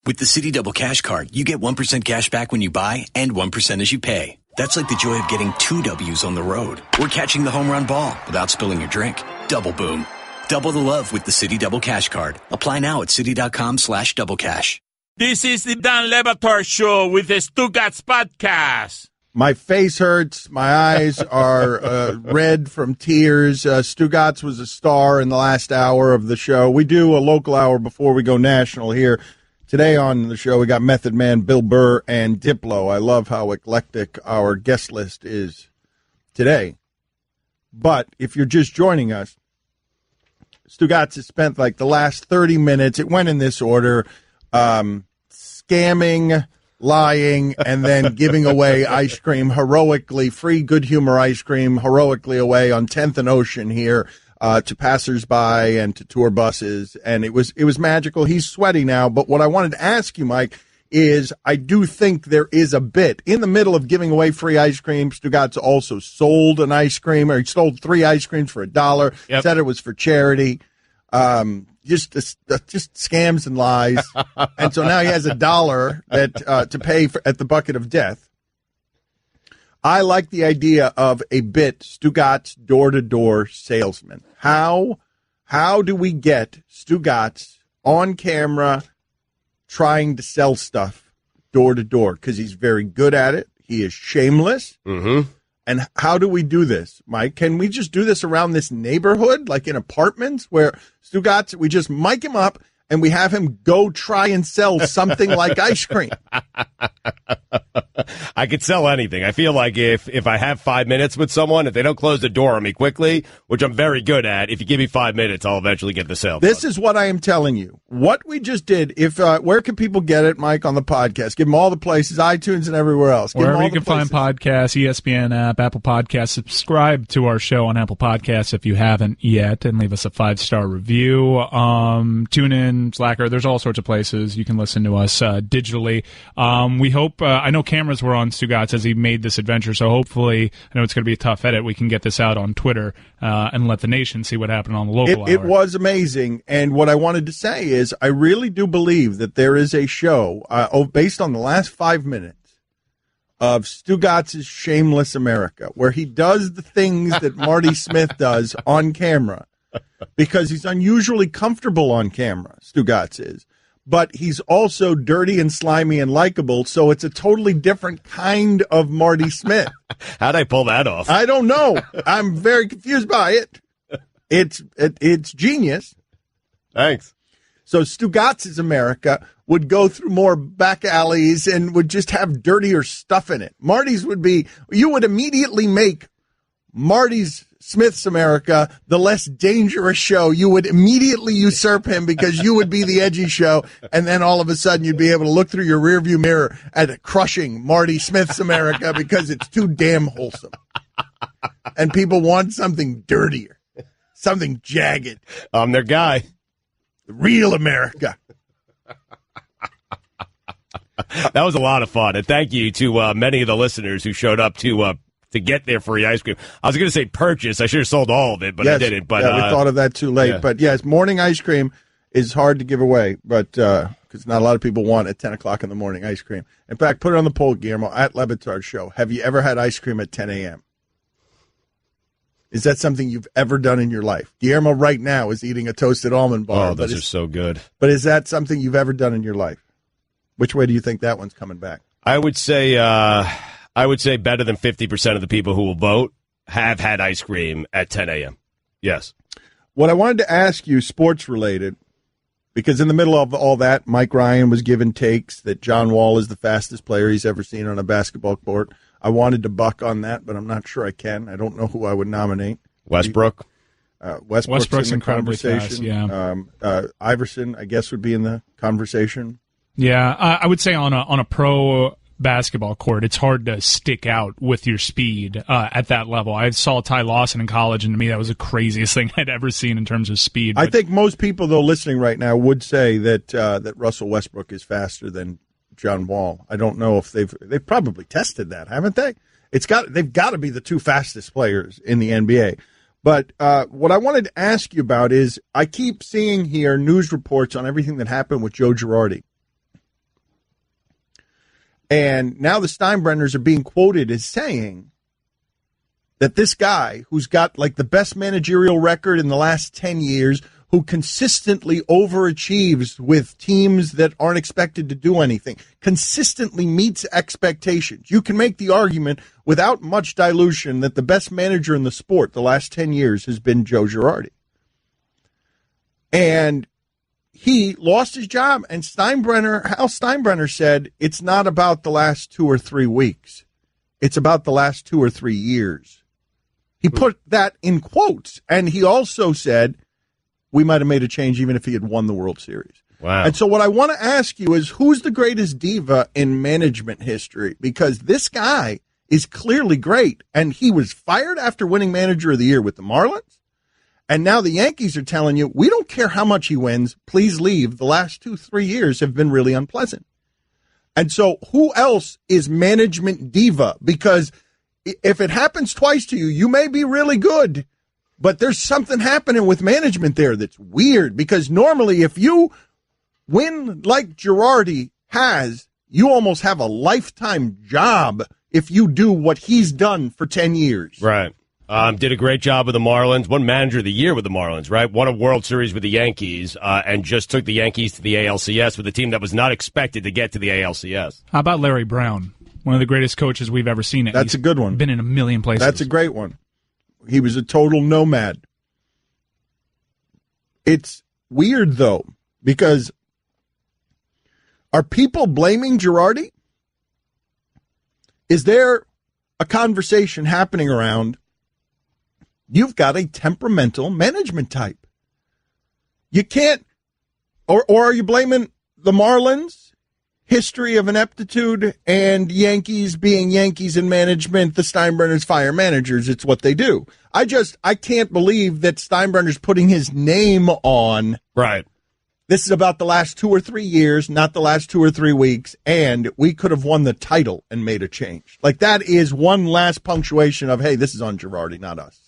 With the Citi Double Cash Card, you get 1% cash back when you buy and 1% as you pay. That's like the joy of getting 2 W's on the road or catching the home run ball without spilling your drink. Double boom. Double the love with the Citi Double Cash Card. Apply now at Citi.com/doublecash. This is the Dan Le Batard Show with the Stugatz Podcast. My face hurts. My eyes are red from tears. Stugatz was a star in the last hour of the show. We do a local hour before we go national here. Today on the show, we got Method Man, Bill Burr, and Diplo. I love how eclectic our guest list is today. But if you're just joining us, Stugatz has spent like the last 30 minutes, it went in this order, scamming, lying, and then giving away ice cream heroically, free good humor ice cream heroically away on 10th and Ocean here. To passersby and to tour buses, and it was magical. He's sweaty now, but what I wanted to ask you, Mike, is I do think there is a bit in the middle of giving away free ice cream. Stugatz also sold an ice cream, or he sold 3 ice creams for $1. Yep. Said it was for charity. Just scams and lies, and so now he has $1 that to pay for at the bucket of death. I like the idea of a bit Stugatz door-to-door salesman. How do we get Stugatz on camera trying to sell stuff door-to-door? Because he's very good at it. He is shameless. Mm-hmm. And how do we do this, Mike? Can we just do this around this neighborhood, like in apartments, where Stugatz, we just mic him up and we have him go try and sell something like ice cream? I could sell anything. I feel like if I have 5 minutes with someone, if they don't close the door on me quickly, which I'm very good at, if you give me 5 minutes, I'll eventually get the sale. This is what I am telling you. What we just did, where can people get it, Mike, on the podcast? Give them all the places, iTunes and everywhere else. Give Wherever you can find podcasts, ESPN app, Apple Podcasts. Subscribe to our show on Apple Podcasts if you haven't yet, and leave us a 5-star review. Tune in, Slacker. There's all sorts of places you can listen to us digitally. We hope, I know cameras were on Stugatz as he made this adventure, so hopefully, I know it's going to be a tough edit, we can get this out on Twitter and let the nation see what happened on the local hour. It was amazing, and what I wanted to say is I really do believe that there is a show based on the last 5 minutes of Stugatz's Shameless America, where he does the things that Marty Smith does on camera, because he's unusually comfortable on camera, Stugatz is. But he's also dirty and slimy and likable, so it's a totally different kind of Marty Smith. How'd I pull that off? I don't know. I'm very confused by it. It's genius. Thanks. So Stugatz's America would go through more back alleys and would just have dirtier stuff in it. Marty's would be, you would immediately make Marty's Smith's America the less dangerous show. You would immediately usurp him because you would be the edgy show, and then all of a sudden you'd be able to look through your rearview mirror at crushing Marty Smith's America because it's too damn wholesome. And people want something dirtier, something jagged. I'm their guy. The real America. That was a lot of fun, and thank you to many of the listeners who showed up to get their free ice cream. I was going to say purchase. I should have sold all of it, but yes, I didn't. But we thought of that too late. Yeah. But yes, morning ice cream is hard to give away, but because not a lot of people want at 10 o'clock in the morning ice cream. In fact, put it on the poll, Guillermo, at Le Batard Show. Have you ever had ice cream at 10 a.m.? Is that something you've ever done in your life? Guillermo right now is eating a toasted almond bar. Oh, those are so good. But is that something you've ever done in your life? Which way do you think that one's coming back? I would say better than 50% of the people who will vote have had ice cream at 10 a.m. Yes. What I wanted to ask you, sports related, because in the middle of all that, Mike Ryan was giving takes that John Wall is the fastest player he's ever seen on a basketball court. I wanted to buck on that, but I'm not sure I can. I don't know who I would nominate. Westbrook. Westbrook's in the conversation. Fast, yeah. Iverson, I guess, would be in the conversation. Yeah, I would say on a pro basketball court, it's hard to stick out with your speed at that level. I saw Ty Lawson in college, and to me, that was the craziest thing I'd ever seen in terms of speed. I think most people, though, listening right now would say that Russell Westbrook is faster than John Wall. I don't know if they've probably tested that, haven't they? They've got to be the two fastest players in the NBA. But what I wanted to ask you about is I keep seeing here news reports on everything that happened with Joe Girardi. And now the Steinbrenners are being quoted as saying that this guy who's got like the best managerial record in the last 10 years, who consistently overachieves with teams that aren't expected to do anything, consistently meets expectations. You can make the argument without much dilution that the best manager in the sport the last 10 years has been Joe Girardi. And he lost his job, and Hal Steinbrenner said, it's not about the last 2 or 3 weeks. It's about the last 2 or 3 years. He put that in quotes, and he also said, we might have made a change even if he had won the World Series. Wow. And so what I want to ask you is, who's the greatest diva in management history? Because this guy is clearly great, and he was fired after winning Manager of the Year with the Marlins. And now the Yankees are telling you, we don't care how much he wins, please leave. The last 2-3 years have been really unpleasant. And so who else is management diva? Because if it happens twice to you, you may be really good. But there's something happening with management there that's weird, because normally if you win like Girardi has, you almost have a lifetime job if you do what he's done for 10 years. Right. Did a great job with the Marlins. Won Manager of the Year with the Marlins, right? Won a World Series with the Yankees, and just took the Yankees to the ALCS with a team that was not expected to get to the ALCS. How about Larry Brown? One of the greatest coaches we've ever seen. That's a good one. Been in a million places. That's a great one. He was a total nomad. It's weird, though, because are people blaming Girardi? Is there a conversation happening around, you've got a temperamental management type? You can't, or are you blaming the Marlins? History of ineptitude and Yankees being Yankees in management, the Steinbrenners fire managers. It's what they do. I can't believe that Steinbrenner's putting his name on. Right. This is about the last 2 or 3 years, not the last 2 or 3 weeks, and we could have won the title and made a change. Like, that is one last punctuation of, hey, this is on Girardi, not us.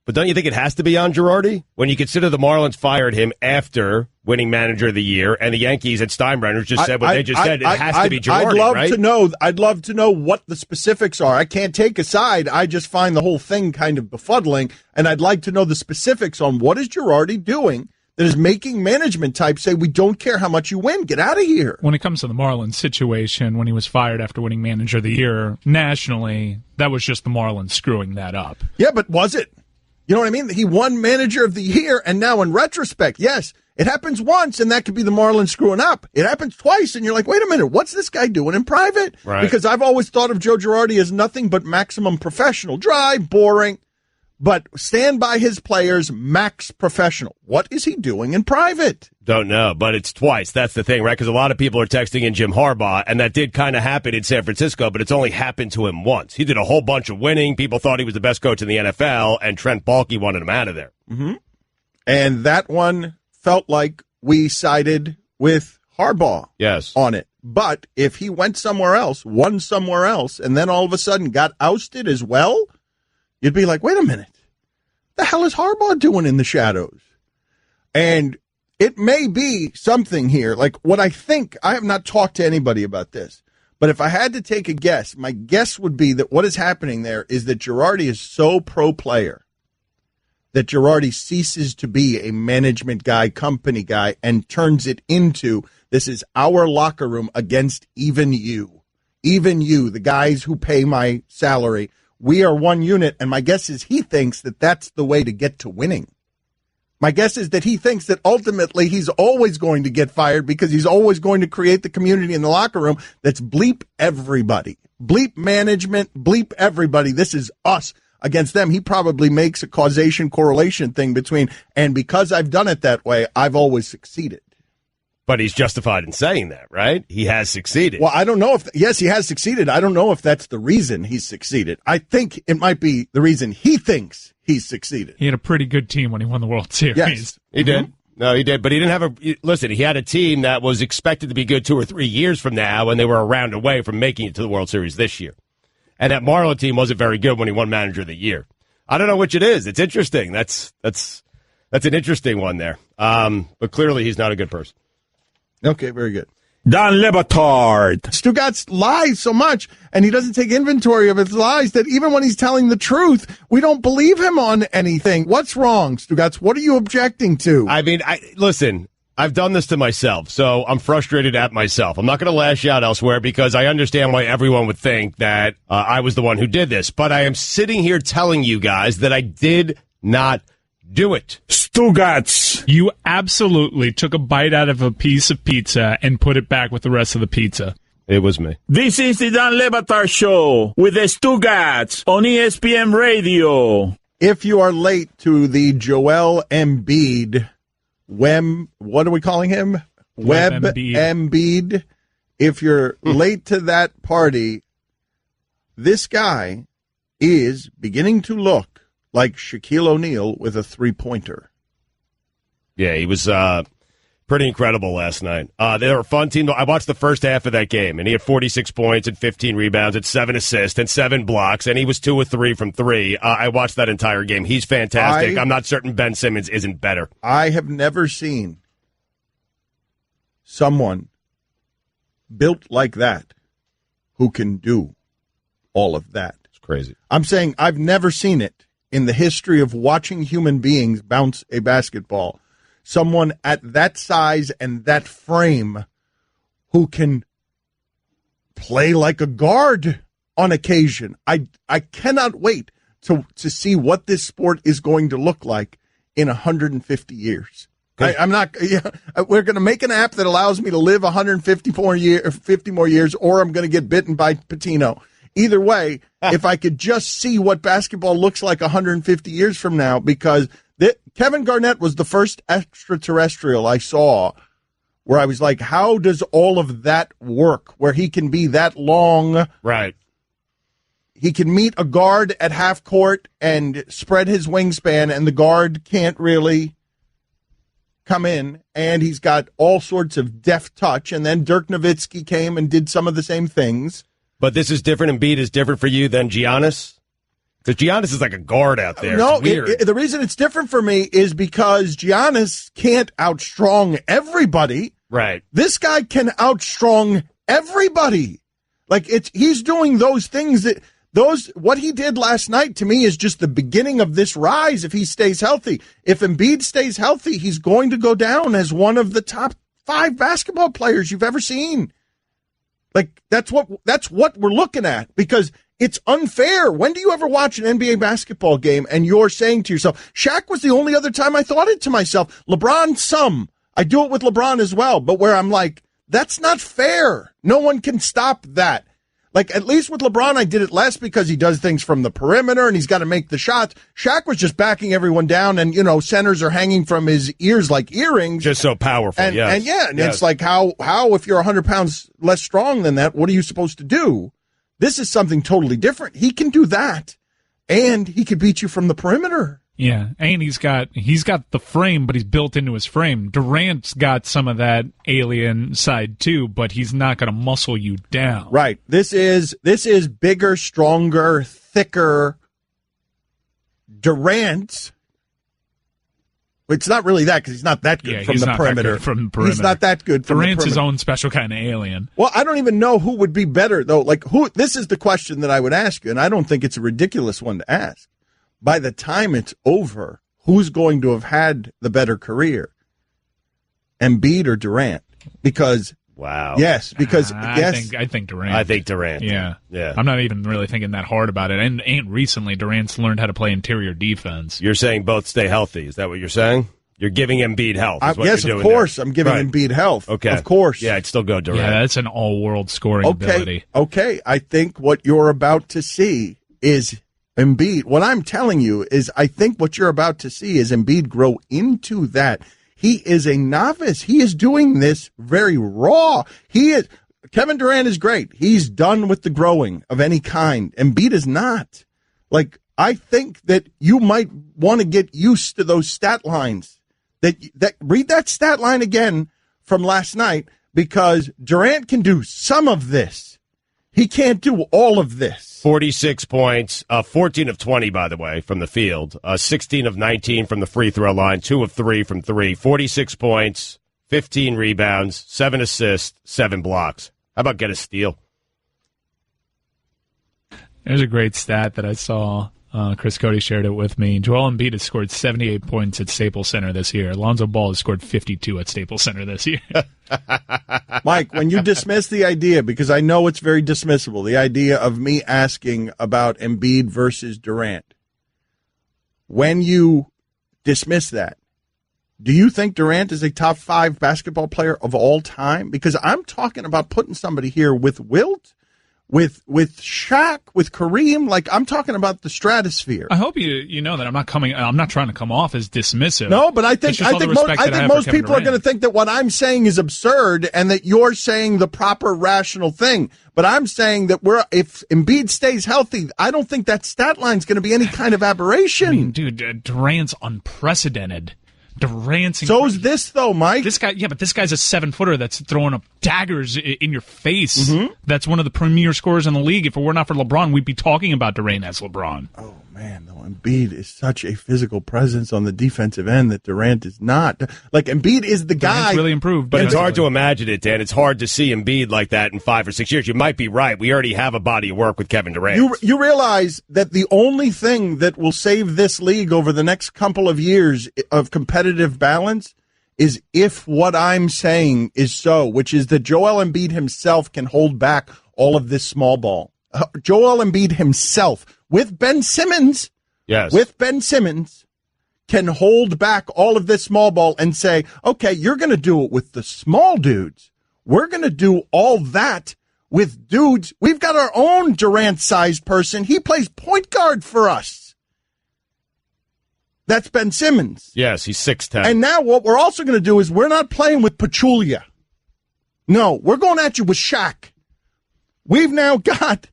But don't you think it has to be on Girardi? When you consider the Marlins fired him after winning Manager of the Year, and the Yankees and Steinbrenner just said what they just said, it has to be Girardi, right? I'd love to know what the specifics are. I can't take a side. I just find the whole thing kind of befuddling, and I'd like to know the specifics on what is Girardi doing that is making management types say, we don't care how much you win, get out of here. When it comes to the Marlins situation, when he was fired after winning Manager of the Year nationally, that was just the Marlins screwing that up. Yeah, but was it? You know what I mean? He won Manager of the Year, and now in retrospect, yes, it happens once, and that could be the Marlins screwing up. It happens twice, and you're like, wait a minute, what's this guy doing in private? Right. Because I've always thought of Joe Girardi as nothing but maximum professional. Dry, boring, but stand by his players, max professional. What is he doing in private? Don't know, but it's twice. That's the thing, right? Because a lot of people are texting in Jim Harbaugh, and that did kind of happen in San Francisco, but it's only happened to him once. He did a whole bunch of winning. People thought he was the best coach in the NFL, and Trent Baalke wanted him out of there. Mm-hmm. And that one felt like we sided with Harbaugh on it. But if he went somewhere else, won somewhere else, and then all of a sudden got ousted as well, you'd be like, wait a minute. The hell is Harbaugh doing in the shadows? And it may be something here. Like what I think, I have not talked to anybody about this, but if I had to take a guess, my guess would be that what is happening there is that Girardi is so pro player that Girardi ceases to be a management guy, company guy, and turns it into, this is our locker room against even you, the guys who pay my salary. We are one unit, and my guess is he thinks that that's the way to get to winning. My guess is that he thinks that ultimately he's always going to get fired because he's always going to create the community in the locker room that's bleep everybody. Bleep management, bleep everybody. This is us against them. He probably makes a causation correlation thing between, and because I've done it that way, I've always succeeded. But he's justified in saying that, right? He has succeeded. Well, I don't know if, yes, he has succeeded. I don't know if that's the reason he's succeeded. I think it might be the reason he thinks he's succeeded. He had a pretty good team when he won the World Series. Yes, he did. No, he did. But he didn't have listen, he had a team that was expected to be good 2 or 3 years from now, and they were a round away from making it to the World Series this year. And that Marlin team wasn't very good when he won Manager of the Year. I don't know which it is. It's interesting. That's an interesting one there. But clearly he's not a good person. Okay, very good. Dan Le Batard. Stugatz lies so much, and he doesn't take inventory of his lies, that even when he's telling the truth, we don't believe him on anything. What's wrong, Stugatz? What are you objecting to? I mean, listen, I've done this to myself, so I'm frustrated at myself. I'm not going to lash out elsewhere because I understand why everyone would think that I was the one who did this. But I am sitting here telling you guys that I did not do it. Stugatz. You absolutely took a bite out of a piece of pizza and put it back with the rest of the pizza. It was me. This is the Dan Le Batard Show with the Stugatz on ESPN Radio. If you are late to the Joel Embiid, what are we calling him? Web Embiid. If you're late to that party, this guy is beginning to look like Shaquille O'Neal with a three-pointer. Yeah, he was pretty incredible last night. They were a fun team. I watched the first half of that game, and he had 46 points and 15 rebounds and 7 assists and 7 blocks, and he was 2 of 3 from 3. I watched that entire game. He's fantastic. I'm not certain Ben Simmons isn't better. I have never seen someone built like that who can do all of that. It's crazy. I'm saying I've never seen it in the history of watching human beings bounce a basketball. Someone at that size and that frame who can play like a guard on occasion. I cannot wait to see what this sport is going to look like in 150 years. I'm not. Yeah, we're going to make an app that allows me to live 50 more years, or I'm going to get bitten by Patino. Either way, if I could just see what basketball looks like 150 years from now, because Kevin Garnett was the first extraterrestrial I saw where I was like, how does all of that work, where he can be that long? Right. He can meet a guard at half court and spread his wingspan, and the guard can't really come in, and he's got all sorts of deft touch. And then Dirk Nowitzki came and did some of the same things. But this is different. Embiid is different for you than Giannis? Because Giannis is like a guard out there. No, it's weird. The reason it's different for me is because Giannis can't outstrong everybody. Right. This guy can outstrong everybody. Like, he's doing those things what he did last night to me is just the beginning of this rise if he stays healthy. If Embiid stays healthy, he's going to go down as one of the top 5 basketball players you've ever seen. Like, that's what we're looking at, because it's unfair. When do you ever watch an NBA basketball game and you're saying to yourself, Shaq was the only other time I thought it to myself. LeBron, some. I do it with LeBron as well, but where I'm like, that's not fair. No one can stop that. Like, at least with LeBron, I did it less because he does things from the perimeter and he's got to make the shots. Shaq was just backing everyone down, and, centers are hanging from his ears like earrings. Just so powerful, yes. And it's like, how if you're 100 pounds less strong than that, what are you supposed to do? This is something totally different. He can do that, and he can beat you from the perimeter. Yeah, and he's got the frame, but he's built into his frame. Durant's got some of that alien side too, but he's not going to muscle you down. Right. This is bigger, stronger, thicker. Durant. It's not really that, because he's not that good from the perimeter. He's not that good from the perimeter. Durant's his own special kind of alien. Well, I don't even know who would be better though. Like, who? This is the question that I would ask you, and I don't think it's a ridiculous one to ask. By the time it's over, who's going to have had the better career? Embiid or Durant? Because wow. Yes, because I think Durant. I think Durant. Yeah. Yeah. I'm not even really thinking that hard about it. And recently Durant's learned how to play interior defense. You're saying both stay healthy. Is that what you're saying? You're giving Embiid health. Yes, of course. I'm giving Embiid health. Okay. Of course. Yeah, I'd still go Durant. Yeah, that's an all-world scoring ability. Okay. I think what you're about to see is Embiid. What I'm telling you is I think what you're about to see is Embiid grow into that. He is a novice. He is doing this very raw. Kevin Durant is great. He's done with the growing of any kind. Embiid is not. Like, I think that you might want to get used to those stat lines. That read that stat line again from last night, because Durant can do some of this. He can't do all of this. 46 points, 14 of 20, by the way, from the field, 16 of 19 from the free throw line, 2 of 3 from 3, 46 points, 15 rebounds, 7 assists, 7 blocks. How about get a steal? There's a great stat that I saw. Chris Cody shared it with me. Joel Embiid has scored 78 points at Staples Center this year. Lonzo Ball has scored 52 at Staples Center this year. Mike, when you dismiss the idea, because I know it's very dismissible, the idea of me asking about Embiid versus Durant, when you dismiss that, do you think Durant is a top 5 basketball player of all time? Because I'm talking about putting somebody here with Wilt, with Shaq, with Kareem. Like, I'm talking about the stratosphere. I hope you know that I'm not trying to come off as dismissive. No, but I think most people are going to think that what I'm saying is absurd and that you're saying the proper rational thing. But I'm saying that if Embiid stays healthy, I don't think that stat line is going to be any kind of aberration. I mean, dude, Durant's unprecedented. So is this, though, Mike. This guy, but this guy's a 7-footer that's throwing up daggers in your face. Mm-hmm. That's one of the premier scorers in the league. If it were not for LeBron, we'd be talking about Durant as LeBron. Oh, man, though, Embiid is such a physical presence on the defensive end that Durant is not. Like, Embiid is the guy. Durant's really improved. But it's hard to imagine it, Dan. It's hard to see Embiid like that in 5 or 6 years. You might be right. We already have a body of work with Kevin Durant. You realize that the only thing that will save this league over the next couple of years of competitive balance is if what I'm saying is so, which is that Joel Embiid himself can hold back all of this small ball. Joel Embiid himself, with Ben Simmons, can hold back all of this small ball and say, okay, you're going to do it with the small dudes. We're going to do all that with dudes. We've got our own Durant-sized person. He plays point guard for us. That's Ben Simmons. Yes, he's 6'10". And now what we're also going to do is we're not playing with Pachulia. No, we're going at you with Shaq. We've got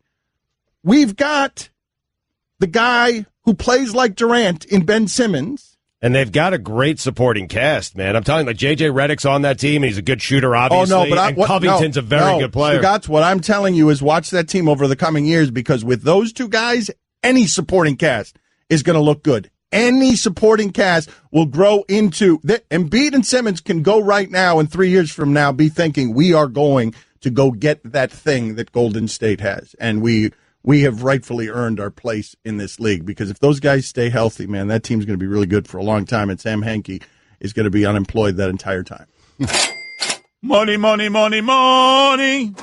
the guy who plays like Durant in Ben Simmons. And they've got a great supporting cast, man. I'm telling you, like J.J. Redick's on that team, and he's a good shooter, obviously. Oh, no, but Covington's a very good player. That's what I'm telling you is watch that team over the coming years, because with those two guys, any supporting cast is going to look good. Any supporting cast will grow into Embiid and Simmons can go right now and 3 years from now be thinking we are going to go get that thing that Golden State has. And we have rightfully earned our place in this league, because if those guys stay healthy, man, that team's going to be really good for a long time, and Sam Hinkie is going to be unemployed that entire time. Money, money, money, money.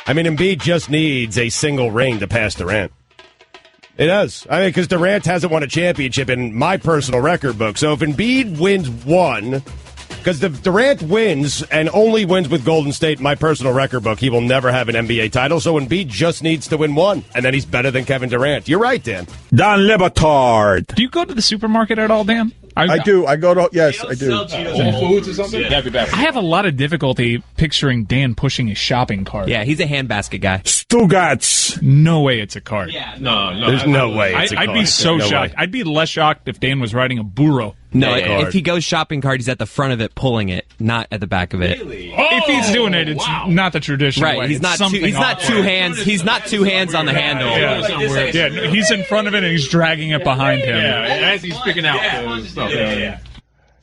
I mean, Embiid just needs a single ring to pass Durant. It does. I mean, because Durant hasn't won a championship in my personal record book. So if Embiid wins one, because if Durant wins and only wins with Golden State in my personal record book, he will never have an NBA title. So Embiid just needs to win one, and then he's better than Kevin Durant. You're right, Dan. Dan Le Batard. Do you go to the supermarket at all, Dan? I do. I go to, yes, I do. Whole Foods or something? Yeah, I have a lot of difficulty picturing Dan pushing his shopping cart. Yeah, he's a handbasket guy. Stugats. No way it's a cart. Yeah, no. There's no way it's a cart. I'd be so shocked. I'd be less shocked if Dan was riding a burro. No, if he goes shopping cart, he's at the front of it pulling it, not at the back of it. Really? If he's doing it, it's not the traditional way. He's not two hands. He's not two hands on the handle. Yeah, he's in front of it and he's dragging it behind him. Yeah, as he's picking out the stuff. Yeah.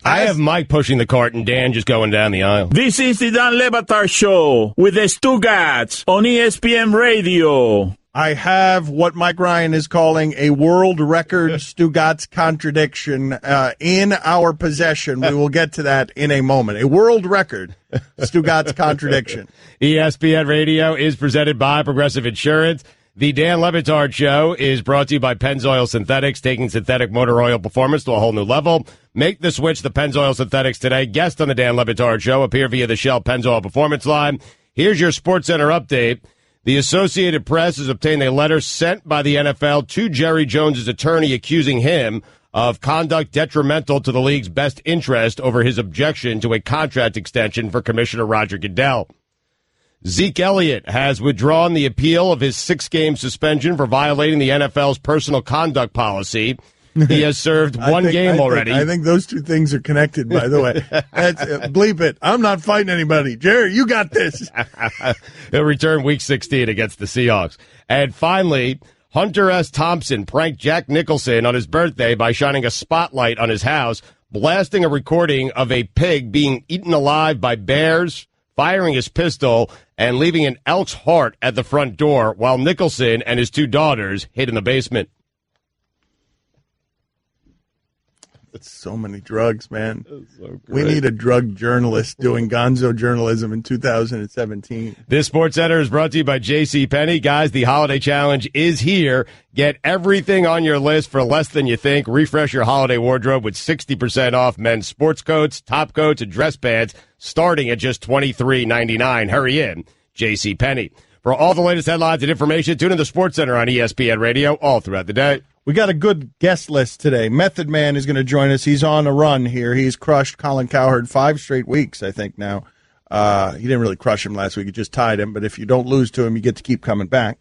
I have Mike pushing the cart and Dan just going down the aisle. This is the Dan Le Batard Show with the Stugats on ESPN Radio. I have what Mike Ryan is calling a world record Stugats contradiction in our possession. We will get to that in a moment. A world record Stugats contradiction. ESPN Radio is presented by Progressive Insurance. The Dan Le Batard Show is brought to you by Pennzoil Synthetics, taking synthetic motor oil performance to a whole new level. Make the switch to Pennzoil Synthetics today. Guest on the Dan Le Batard Show appear via the Shell Pennzoil Performance line. Here's your SportsCenter update. The Associated Press has obtained a letter sent by the NFL to Jerry Jones' attorney accusing him of conduct detrimental to the league's best interest over his objection to a contract extension for Commissioner Roger Goodell. Zeke Elliott has withdrawn the appeal of his 6-game suspension for violating the NFL's personal conduct policy. He has served one game already. I think those two things are connected, by the way. Bleep it. I'm not fighting anybody. Jerry, you got this. He'll return Week 16 against the Seahawks. And finally, Hunter S. Thompson pranked Jack Nicholson on his birthday by shining a spotlight on his house, blasting a recording of a pig being eaten alive by bears, firing his pistol, and leaving an elk's heart at the front door while Nicholson and his 2 daughters hid in the basement. It's so many drugs, man. So we need a drug journalist doing gonzo journalism in 2017. This Sports Center is brought to you by JCPenney. Guys, the holiday challenge is here. Get everything on your list for less than you think. Refresh your holiday wardrobe with 60% off men's sports coats, top coats, and dress pants starting at just $23.99. Hurry in, JCPenney. For all the latest headlines and information, tune in the Sports Center on ESPN Radio all throughout the day. We got a good guest list today. Method Man is going to join us. He's on a run here. He's crushed Colin Cowherd 5 straight weeks, I think, now. He didn't really crush him last week. He just tied him. But if you don't lose to him, you get to keep coming back.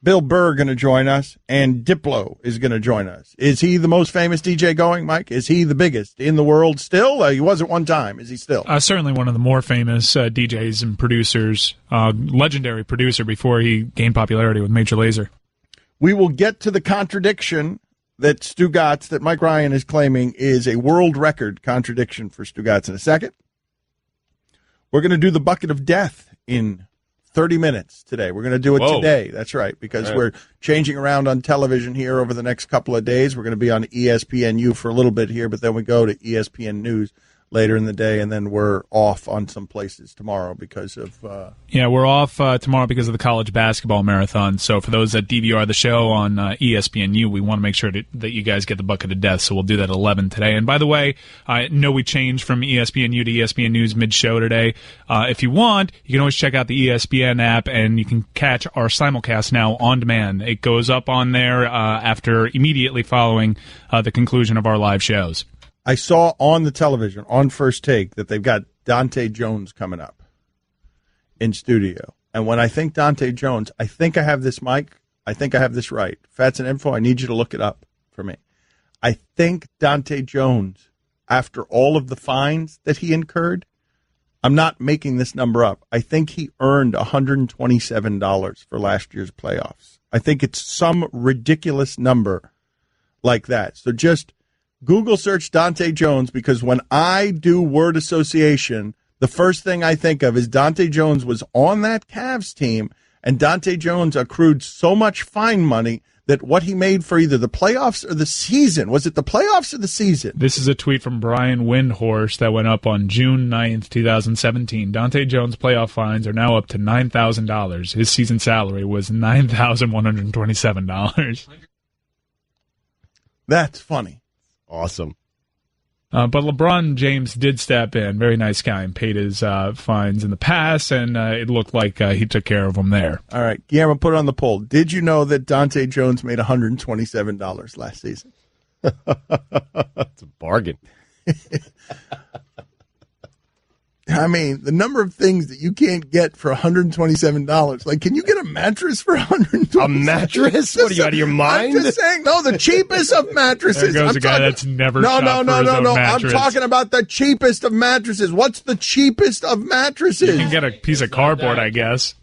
Bill Burr going to join us, and Diplo is going to join us. Is he the most famous DJ going, Mike? Is he the biggest in the world still? He was at one time. Is he still? Certainly one of the more famous DJs and producers, legendary producer before he gained popularity with Major Lazer. We will get to the contradiction that Stugotz, that Mike Ryan is claiming is a world record contradiction for Stugotz in a second. We're going to do the bucket of death in 30 minutes today. We're going to do it today. That's right, because we're changing around on television here over the next couple of days. We're going to be on ESPNU for a little bit here, but then we go to ESPN News later in the day, and then we're off on some places tomorrow because of... we're off tomorrow because of the college basketball marathon. So for those that DVR the show on ESPNU, we want to make sure that you guys get the bucket of death. So we'll do that at 11 today. And by the way, I know we changed from ESPNU to ESPN News mid-show today. If you want, you can always check out the ESPN app, and you can catch our simulcast now on demand. It goes up on there immediately following the conclusion of our live shows. I saw on the television, on First Take, that they've got Dante Jones coming up in studio. And when I think Dante Jones, I think I have this, Mike. I think I have this right. Fats and Info, I need you to look it up for me. I think Dante Jones, after all of the fines that he incurred, I'm not making this number up. I think he earned $127 for last year's playoffs. I think it's some ridiculous number like that. So just... Google search Dante Jones, because when I do word association, the first thing I think of is Dante Jones was on that Cavs team, and Dante Jones accrued so much fine money that what he made for either the playoffs or the season, was it the playoffs or the season? This is a tweet from Brian Windhorst that went up on June 9th, 2017. Dante Jones' playoff fines are now up to $9,000. His season salary was $9,127. That's funny. Awesome. But LeBron James did step in. Very nice guy, and paid his fines in the past, and it looked like he took care of them there. All right. Guillermo, put it on the poll. Did you know that Dante Jones made $127 last season? That's a bargain. I mean, the number of things that you can't get for $127. Like, can you get a mattress for $127? A mattress? What, are you out of your mind? I'm just saying, no, the cheapest of mattresses. There goes a guy that's never shopped for his own mattress. I'm talking about the cheapest of mattresses. What's the cheapest of mattresses? You can get a piece of cardboard, I guess.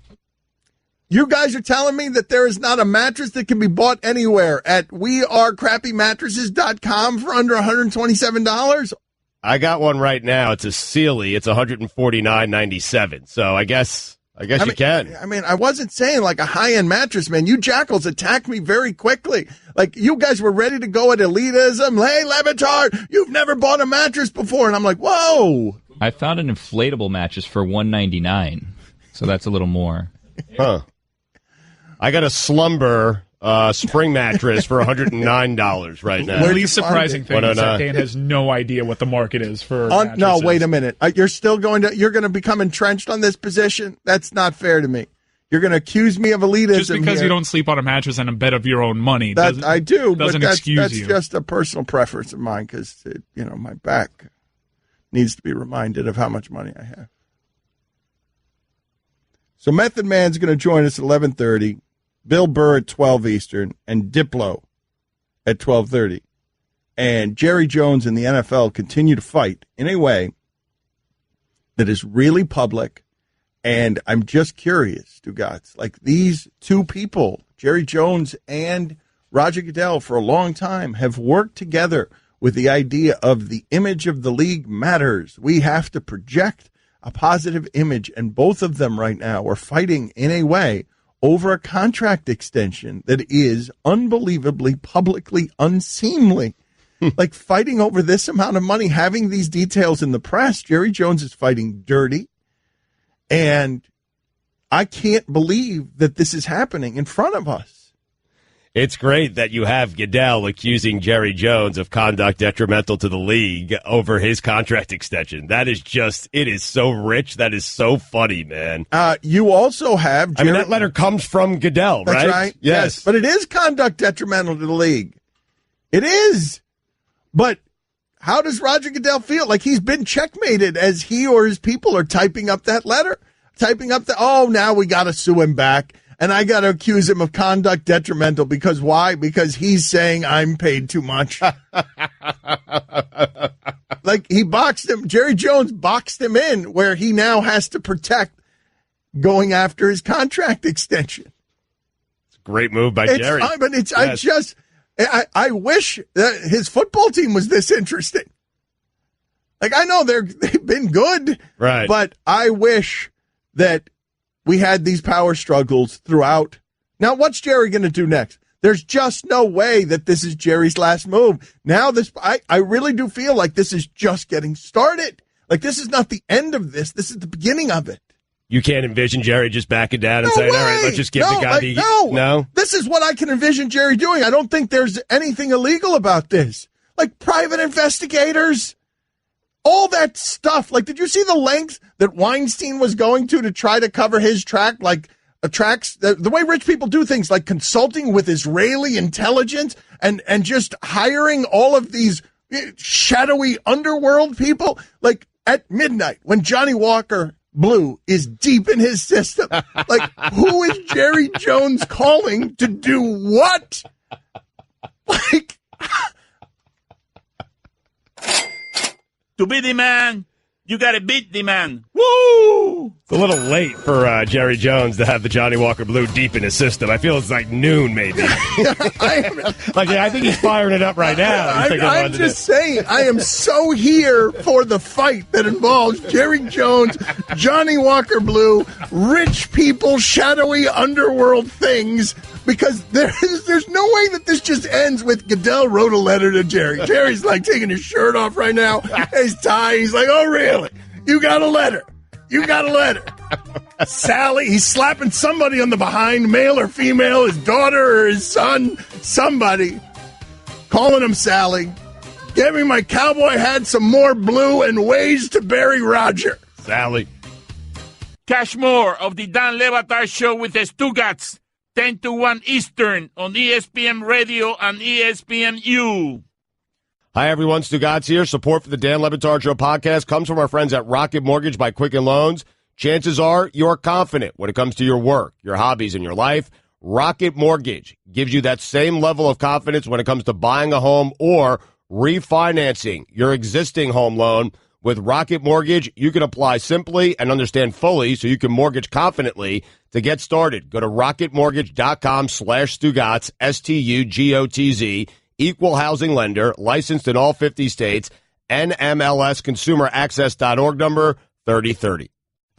You guys are telling me that there is not a mattress that can be bought anywhere at wearecrappymattresses.com for under $127? I got one right now. It's a Sealy. It's $149.97. So I guess you can. I mean, I wasn't saying like a high-end mattress, man. You jackals attacked me very quickly. Like, you guys were ready to go at elitism. Hey, Batard, you've never bought a mattress before. And I'm like, whoa. I found an inflatable mattress for $199. So that's a little more. Huh. I got a Slumber spring mattress for $109 right now. The least surprising thing is that Dan has no idea what the market is for mattresses. No, wait a minute. You're going to become entrenched on this position? That's not fair to me. You're going to accuse me of elitism. Just because you don't sleep on a mattress on a bed of your own money. I do, but that's you. just a personal preference of mine, because my back needs to be reminded of how much money I have. So Method Man's going to join us at 11:30. Bill Burr at 12 Eastern, and Diplo at 12:30. And Jerry Jones and the NFL continue to fight in a way that is really public. And I'm just curious, Stugotz, like these two people, Jerry Jones and Roger Goodell, for a long time have worked together with the idea of the image of the league matters. We have to project a positive image, and both of them right now are fighting in a way over a contract extension that is unbelievably publicly unseemly. Like fighting over this amount of money, having these details in the press. Jerry Jones is fighting dirty, and I can't believe that this is happening in front of us. It's great that you have Goodell accusing Jerry Jones of conduct detrimental to the league over his contract extension. That is just, it is so rich. That is so funny, man. You also have Jerry. That letter comes from Goodell, right? That's right. Yes. But it is conduct detrimental to the league. It is. But how does Roger Goodell feel? Like he's been checkmated as he or his people are typing up that letter, now we got to sue him back. And I got to accuse him of conduct detrimental because why? Because he's saying I'm paid too much. Like he boxed him. Jerry Jones boxed him in where he now has to protect going after his contract extension. It's a great move by Jerry. I wish that his football team was this interesting. Like I know they've been good, right? But I wish that we had these power struggles throughout. Now, what's Jerry going to do next? There's just no way that this is Jerry's last move. Now, I really do feel like this is just getting started. Like, this is not the end of this. This is the beginning of it. You can't envision Jerry just backing down and saying, all right, let's just give the guy No. This is what I can envision Jerry doing. I don't think there's anything illegal about this. Like, private investigators. All that stuff. Like, did you see the lengths that Weinstein was going to try to cover his track? Like, the way rich people do things, like consulting with Israeli intelligence and just hiring all of these shadowy underworld people. Like, at midnight, when Johnny Walker Blue is deep in his system. Like, who is Jerry Jones calling to do what? Like... To be the man, you got to beat the man. Woo! It's a little late for Jerry Jones to have the Johnny Walker Blue deep in his system. I feel it's like noon, maybe. I think he's firing it up right now. I'm just saying, I am so here for the fight that involves Jerry Jones, Johnny Walker Blue, rich people, shadowy underworld things. Because there's no way that this just ends with Goodell wrote a letter to Jerry. Jerry's like taking his shirt off right now, his tie. He's like, oh, really? You got a letter. You got a letter. Sally, he's slapping somebody on the behind, male or female, his daughter or his son, somebody. Calling him Sally. Get me my cowboy hat, some more blue, and ways to bury Roger. Sally. Catch more of the Dan Le Batard Show with the Stugats. 10 to 1 Eastern on ESPN Radio and ESPNU. Hi, everyone. Stugats here. Support for the Dan Le Batard Show podcast comes from our friends at Rocket Mortgage by Quicken Loans. Chances are you're confident when it comes to your work, your hobbies, and your life. Rocket Mortgage gives you that same level of confidence when it comes to buying a home or refinancing your existing home loan. With Rocket Mortgage, you can apply simply and understand fully so you can mortgage confidently. To get started, go to rocketmortgage.com/Stugotz, STUGOTZ, equal housing lender, licensed in all 50 states, NMLSconsumeraccess.org number 3030.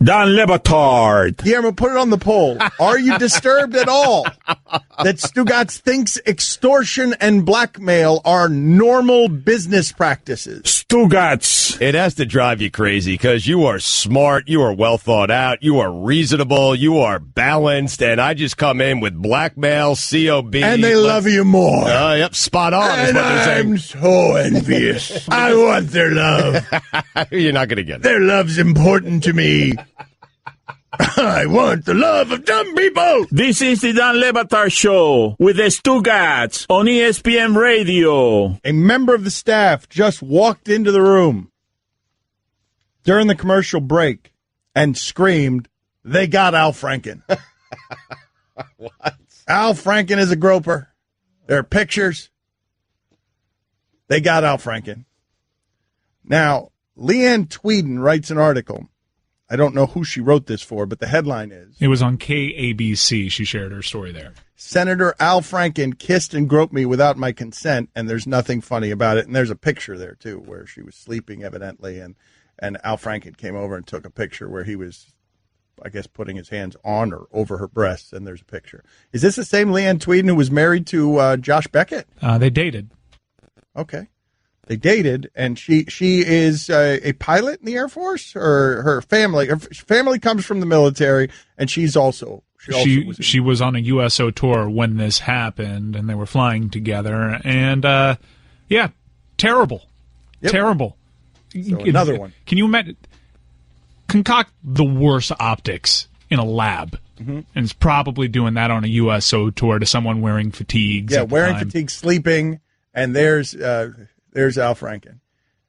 Dan Le Batard. Guillermo, put it on the poll. Are you disturbed at all that Stugotz thinks extortion and blackmail are normal business practices? Stugotz. It has to drive you crazy because you are smart, you are well thought out, you are reasonable, you are balanced, and I just come in with blackmail, COB. And they love you more. Yep, spot on. And I'm so envious. I want their love. You're not going to get it. Their love's important to me. I want the love of dumb people. This is the Dan Le Batard Show with the Stugats on ESPN Radio. A member of the staff just walked into the room during the commercial break and screamed, "They got Al Franken." What? Al Franken is a groper. There are pictures. They got Al Franken. Now, Leanne Tweeden writes an article. I don't know who she wrote this for, but the headline is... It was on KABC. She shared her story there. Senator Al Franken kissed and groped me without my consent, and there's nothing funny about it. And there's a picture there, too, where she was sleeping, evidently, and Al Franken came over and took a picture where he was, I guess, putting his hands on or over her breasts, and there's a picture. Is this the same Leanne Tweeden who was married to Josh Beckett? They dated. Okay. They dated, and she is a pilot in the Air Force, or her family comes from the military, and she was on a USO tour when this happened, and they were flying together, and terrible. Yep. Terrible. So another one. Can you imagine? Concoct the worst optics in a lab, and it's probably doing that on a USO tour to someone wearing fatigues. Yeah, wearing fatigues, sleeping, and there's Al Franken,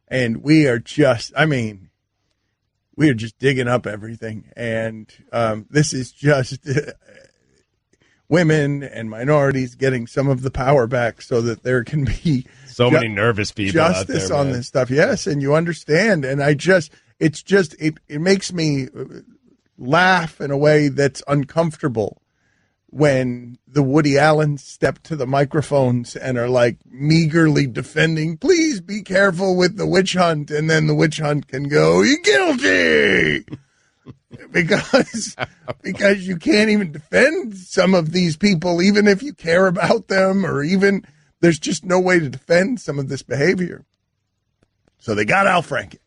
and we are just digging up everything, and this is just women and minorities getting some of the power back so that there can be many nervous people justice out there, on this stuff. Yes, and you understand, and it makes me laugh in a way that's uncomfortable when the Woody Allens step to the microphones and are like meagerly defending, please be careful with the witch hunt, and then the witch hunt can go, you're guilty, because you can't even defend some of these people, even if you care about them, or even there's just no way to defend some of this behavior. So they got Al Franken.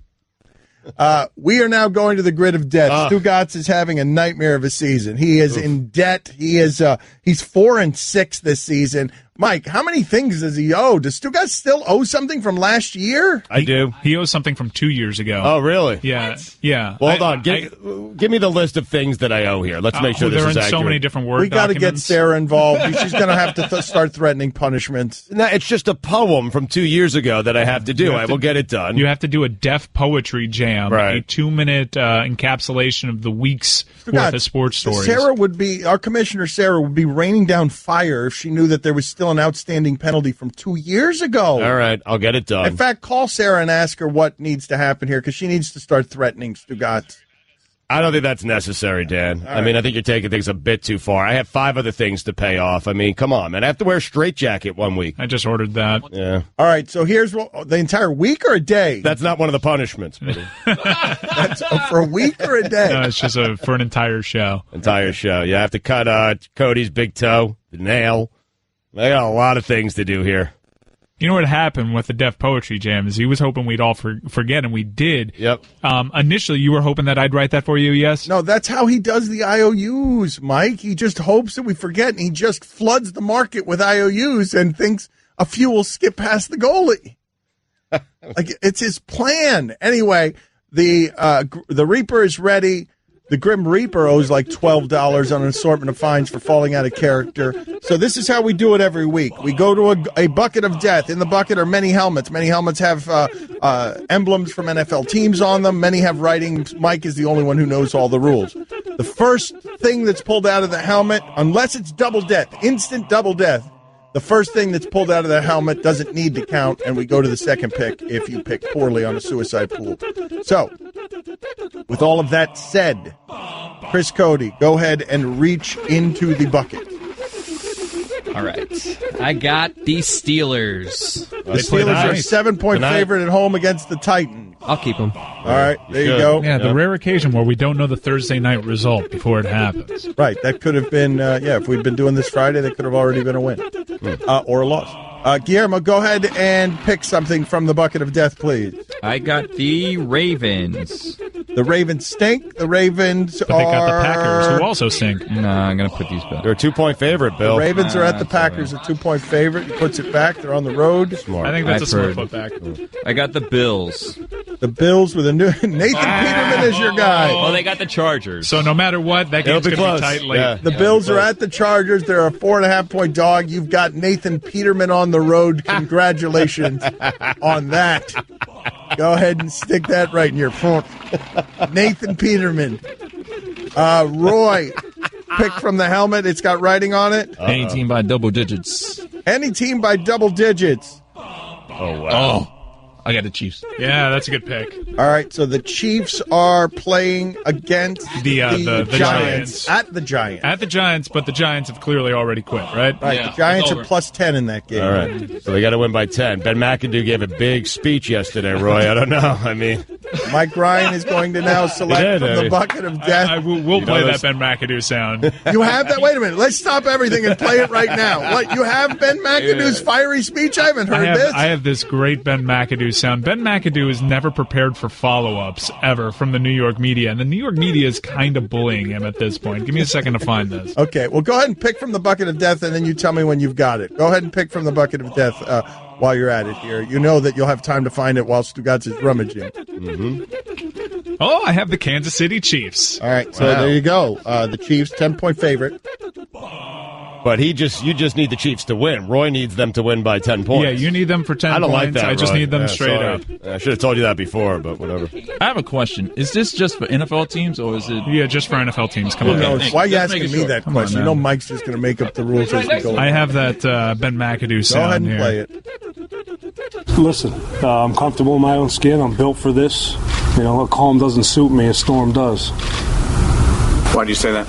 We are now going to the grid of death. Stugatz is having a nightmare of a season. He is in debt. He's 4-6 this season. Mike, how many things does he owe? Does Stugatz still owe something from last year? I do. He owes something from 2 years ago. Oh, really? Yeah. Yeah. Well, hold on. Give me the list of things that I owe here. Let's make sure this is accurate. They're in so many different Word We got to get documents. Sarah involved. She's going to have to start threatening punishments. No, it's just a poem from 2 years ago that I have to do. I will get it done. You have to do a deaf poetry jam, Right. a 2-minute encapsulation of the week's worth of sports stories. Our commissioner Sarah would be raining down fire if she knew that there was still an outstanding penalty from 2 years ago. All right, I'll get it done. In fact, call Sarah and ask her what needs to happen here, because she needs to start threatening Stugatz. I don't think that's necessary, Dan. I mean, I think you're taking things a bit too far. I have 5 other things to pay off. I mean, come on, man. I have to wear a straitjacket 1 week. I just ordered that. Yeah. All right, so here's the entire week or a day? That's not one of the punishments. That's for a week or a day? No, it's just for an entire show. Entire show. You have to cut Cody's big toe, the nail. I got a lot of things to do here. You know what happened with the Deaf Poetry Jam is he was hoping we'd all forget, and we did. Yep. Initially, you were hoping that I'd write that for you, yes? No, that's how he does the IOUs, Mike. He just hopes that we forget, and he just floods the market with IOUs and thinks a few will skip past the goalie. Like, it's his plan. Anyway, the Reaper is ready. The Grim Reaper owes like $12 on an assortment of fines for falling out of character. So this is how we do it every week. We go to a bucket of death. In the bucket are many helmets. Many helmets have emblems from NFL teams on them. Many have writings. Mike is the only one who knows all the rules. The first thing that's pulled out of the helmet, unless it's double death, instant double death, the first thing that's pulled out of the helmet doesn't need to count, and we go to the second pick if you pick poorly on a suicide pool. So, with all of that said, Chris Cody, go ahead and reach into the bucket. All right. I got the Steelers. The Steelers are a 7-point favorite at home against the Titans. I'll keep them. All right, there you go. Yeah, the rare occasion where we don't know the Thursday night result before it happens. Right, that could have been, if we'd been doing this Friday, that could have already been a win or a loss. Guillermo, go ahead and pick something from the bucket of death, please. I got the Ravens. The Ravens stink. The Ravens But they got the Packers, who also stink. No, I'm going to put these back. They're a 2-point favorite, Bill. The Ravens are at the Packers, a 2-point favorite. He puts it back. They're on the road. Smart. I think that's a smart heard. putback. I got the Bills. The Bills with a new Nathan Peterman is your guy. Well, they got the Chargers. So no matter what, that It'll game's be going to be close. tight late. Yeah. The Bills are at the Chargers. They're a 4.5-point dog. You've got Nathan Peterman on the road. Congratulations on that. Go ahead and stick that right in your front. Nathan Peterman. Roy, pick from the helmet. It's got writing on it. Any team by double digits. Any team by double digits. Oh, wow. I got the Chiefs. Yeah, that's a good pick. All right, so the Chiefs are playing against The Giants. At the Giants. At the Giants, but the Giants have clearly already quit, right? Right, Yeah, the Giants it's are over. plus 10 in that game. All right. So they got to win by 10. Ben McAdoo gave a big speech yesterday, Roy. I don't know. I mean, Mike Ryan is going to now select from the bucket of death. We'll play that Ben McAdoo sound. You have that? Wait a minute. Let's stop everything and play it right now. What, you have Ben McAdoo's fiery speech? I haven't heard this. I have this great Ben McAdoo sound. Ben McAdoo is never prepared for follow-ups ever from the New York media, and the New York media is kind of bullying him at this point. Give me a second to find this. Okay, well, go ahead and pick from the bucket of death, and then you tell me when you've got it. Go ahead and pick from the bucket of death while you're at it here. You know that you'll have time to find it while Stugatz is rummaging. Mm-hmm. Oh, I have the Kansas City Chiefs. All right, so there you go. The Chiefs, 10-point favorite. but you just need the Chiefs to win. Roy needs them to win by 10 points. Yeah, you need them for 10 I don't points. like that, I just Roy. need them Yeah, straight sorry. up. I should have told you that before, but whatever. I have a question. Is this just for NFL teams, or is it? Yeah, just for NFL teams. Come on. No, thank why are you. you Just asking making me sure. that Come on, question? You man. know Mike's just going to make up the rules as we go. I have that Ben McAdoo Go sound ahead and here. play it. Listen, I'm comfortable in my own skin. I'm built for this. You know, a calm doesn't suit me, a storm does. Why do you say that?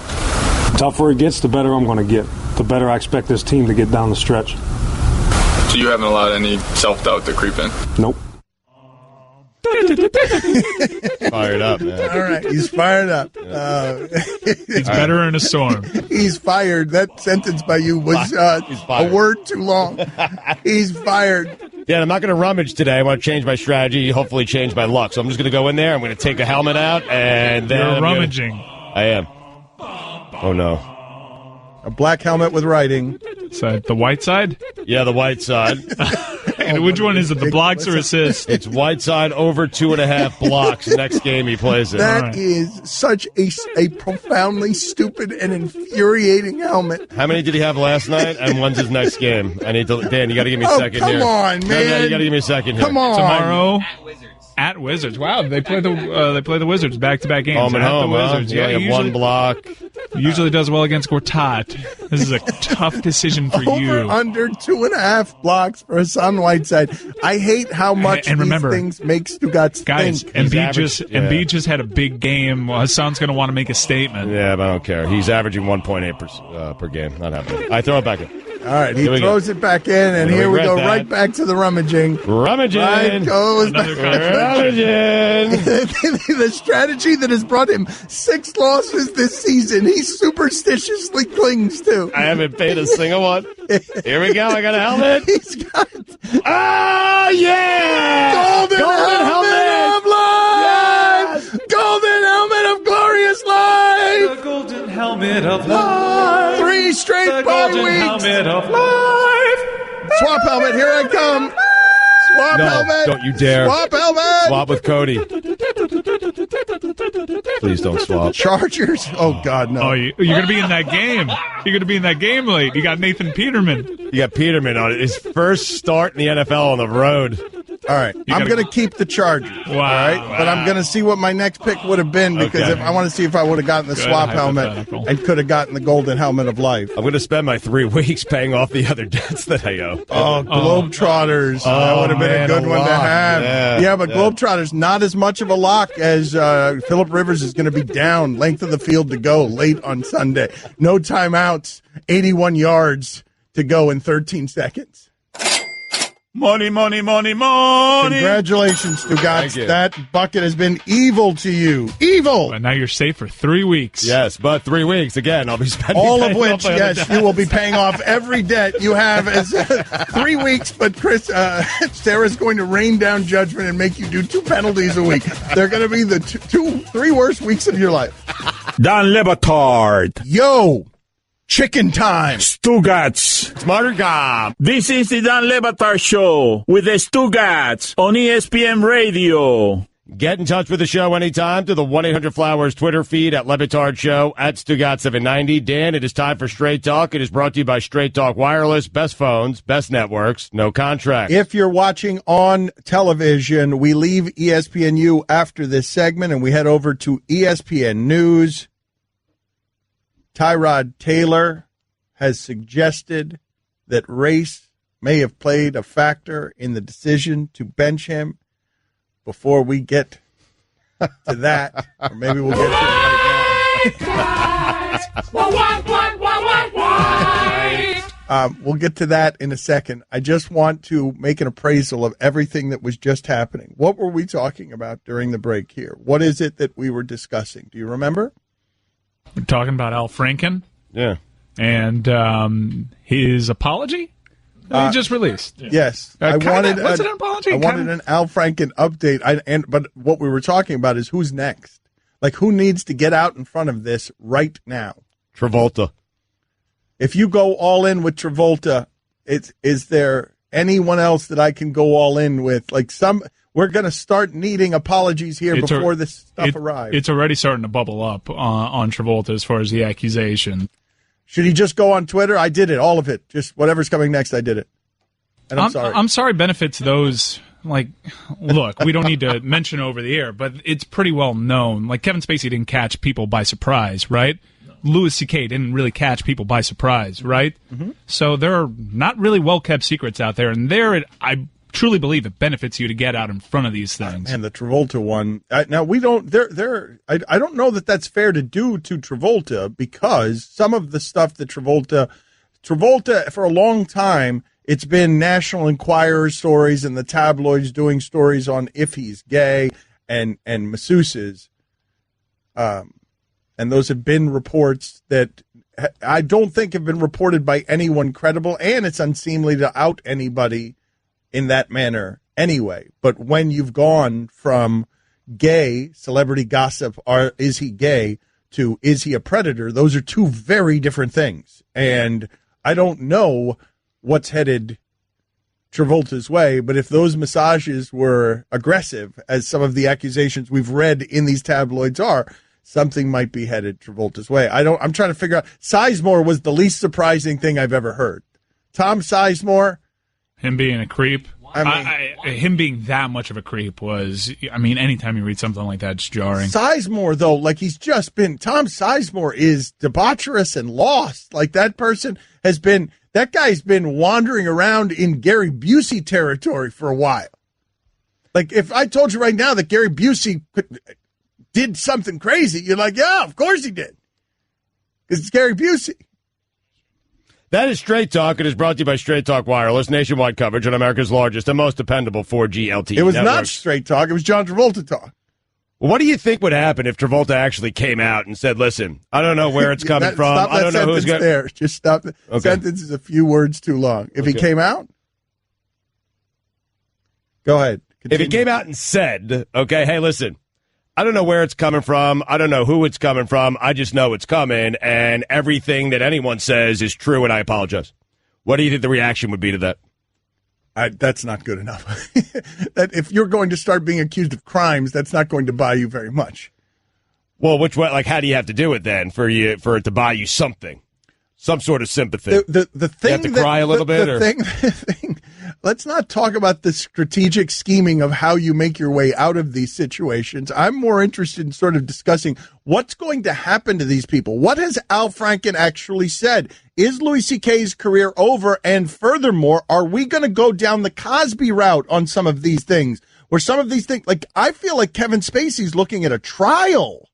The tougher it gets, the better I'm going to get. The better I expect this team to get down the stretch. So you haven't allowed any self-doubt to creep in? Nope. Fired up, man. All right, he's fired up. It's better in a storm. He's fired. That sentence by you was He's a fired. word too long. He's fired. Yeah, I'm not going to rummage today. I want to change my strategy, hopefully change my luck. So I'm just going to go in there. I'm going to take a helmet out, and then You're I'm rummaging. I am. Oh, no. A black helmet with writing. So the white side? Yeah, the white side. And which one is it, the blocks or assists? It's white side over 2.5 blocks. Next game he plays it. That right. is such a profoundly stupid and infuriating helmet. How many did he have last night? And when's his next game? I need to. Dan, you got to give me a Oh, second come here. on, No, man. you got to give me a second here. Come on. Tomorrow at Wizards. Wow, they play the Wizards back-to-back games. Home and at home, the huh? Wizards. You only have one block. Usually does well against Gortat. This is a tough decision for Over you. under 2.5 blocks for Hassan Whiteside. I hate how much And remember, these things make Stugatz Guys, think. Embiid just had a big game. Well, Hassan's going to want to make a statement. Yeah, but I don't care. He's averaging 1.8 per game. Not happening. I throw it back in. All right, he Here we go. throws it back in, and We here we regret go that. right back to the rummaging. Rummaging. Right goes Another Rummaging. the strategy that has brought him 6 losses this season, he superstitiously clings to. I haven't paid a single one. Here we go. I got a helmet. He's got Oh, yeah! golden helmet of life! Golden helmet of glorious life! Golden helmet of life. 3 straight bye weeks! Helmet of life. Swap helmet, here I come! Swap No, helmet! don't you dare. Swap helmet! Swap with Cody. Please don't swap. Chargers? Oh, God, no. Oh, you're going to be in that game. You're going to be in that game late. You got Nathan Peterman. You got Peterman on it. His first start in the NFL on the road. All right, I'm gotta- going to keep the Chargers. Wow. All right, but I'm going to see what my next pick would have been because Okay. if I want to see if I would have gotten the Good swap helmet hypothetical. and could have gotten the golden helmet of life. I'm going to spend my 3 weeks paying off the other debts that I owe. Oh, Globetrotters. That would have been man, a good a one to lock. have. Yeah, But yeah. Globetrotters, not as much of a lock as Phillip Rivers is going to be down. Length of the field to go late on Sunday. No timeouts. 81 yards to go in 13 seconds. Money, money, money, money. Congratulations, Thank Stugatz. you. That bucket has been evil to you. Evil. But now you're safe for 3 weeks. Yes, but 3 weeks. Again, I'll be spending All of paying which, off my other yes, debts. you will be paying off every debt you have as 3 weeks. But Chris, Sarah's going to rain down judgment and make you do 2 penalties a week. They're going to be the 3 worst weeks of your life. Dan Batard. Yo, chicken time. Stugatz. Smarter God. This is the Dan Batard Show with the Stugatz on ESPN Radio. Get in touch with the show anytime to the 1-800-Flowers Twitter feed at Lebitard Show at Stugat790. Dan, it is time for Straight Talk. It is brought to you by Straight Talk Wireless. Best phones, best networks, no contract. If you're watching on television, we leave ESPNU after this segment and we head over to ESPN News. Tyrod Taylor has suggested that race may have played a factor in the decision to bench him. before we get to that, or maybe we'll get to it right now. We'll get to that in a second. I just want to make an appraisal of everything that was just happening. What were we talking about during the break here? What is it that we were discussing? Do you remember? We're talking about Al Franken. Yeah. And his apology that he just released. Yes. Was it an apology? I wanted an Al Franken update. But what we were talking about is who's next. Like, who needs to get out in front of this right now? Travolta. If you go all in with Travolta, is there anyone else that I can go all in with? Like, we're going to start needing apologies here before this stuff arrives. It's already starting to bubble up on Travolta as far as the accusation. Should he just go on Twitter? I did it, all of it. Just whatever's coming next, I did it. And I'm sorry. I'm sorry benefits those. Like, look, we don't need to mention over the air, but it's pretty well known. Like, Kevin Spacey didn't catch people by surprise, right? Louis C.K. didn't really catch people by surprise, right? Mm-hmm. So there are not really well-kept secrets out there, and I truly believe it benefits you to get out in front of these things. And the Travolta one, now we don't. I don't know that that's fair to do to Travolta, because some of the stuff that Travolta for a long time, it's been National Enquirer stories and the tabloids doing stories on if he's gay and masseuses. And those have been reports that I don't think have been reported by anyone credible, and it's unseemly to out anybody in that manner anyway. But when you've gone from gay, celebrity gossip, or is he gay, to is he a predator, those are two very different things. And I don't know what's headed Travolta's way, but if those massages were aggressive, as some of the accusations we've read in these tabloids are, something might be headed Travolta's way. I'm trying to figure out. Sizemore was the least surprising thing I've ever heard. Tom Sizemore. Him being a creep. Him being that much of a creep was, anytime you read something like that, it's jarring. Sizemore, though, like Tom Sizemore is debaucherous and lost. Like, that guy's been wandering around in Gary Busey territory for a while. Like, if I told you right now that Gary Busey did something crazy, you're like, yeah, of course he did. Because it's Gary Busey. That is Straight Talk. It is brought to you by Straight Talk Wireless, nationwide coverage on America's largest and most dependable 4G LTE It was network. not Straight Talk. It was John Travolta talk. Well, what do you think would happen if Travolta actually came out and said, listen, I don't know where it's coming from. Stop I don't know who's going to... there. Just stop. The sentence is a few words too long. If he came out? Go ahead. Continue. If he came out and said, okay, hey, listen, I don't know where it's coming from. I don't know who it's coming from. I just know it's coming, and everything that anyone says is true, and I apologize. What do you think the reaction would be to that? That's not good enough. That if you're going to start being accused of crimes, that's not going to buy you very much. Well, which way? Like, how do you have to do it then for it to buy you something, some sort of sympathy? The thing you have to cry a little bit. The thing. Let's not talk about the strategic scheming of how you make your way out of these situations. I'm more interested in sort of discussing what's going to happen to these people. What has Al Franken actually said? Is Louis C.K.'s career over? And furthermore, are we going to go down the Cosby route on some of these things? Where some of these things, like, I feel like Kevin Spacey's looking at a trial.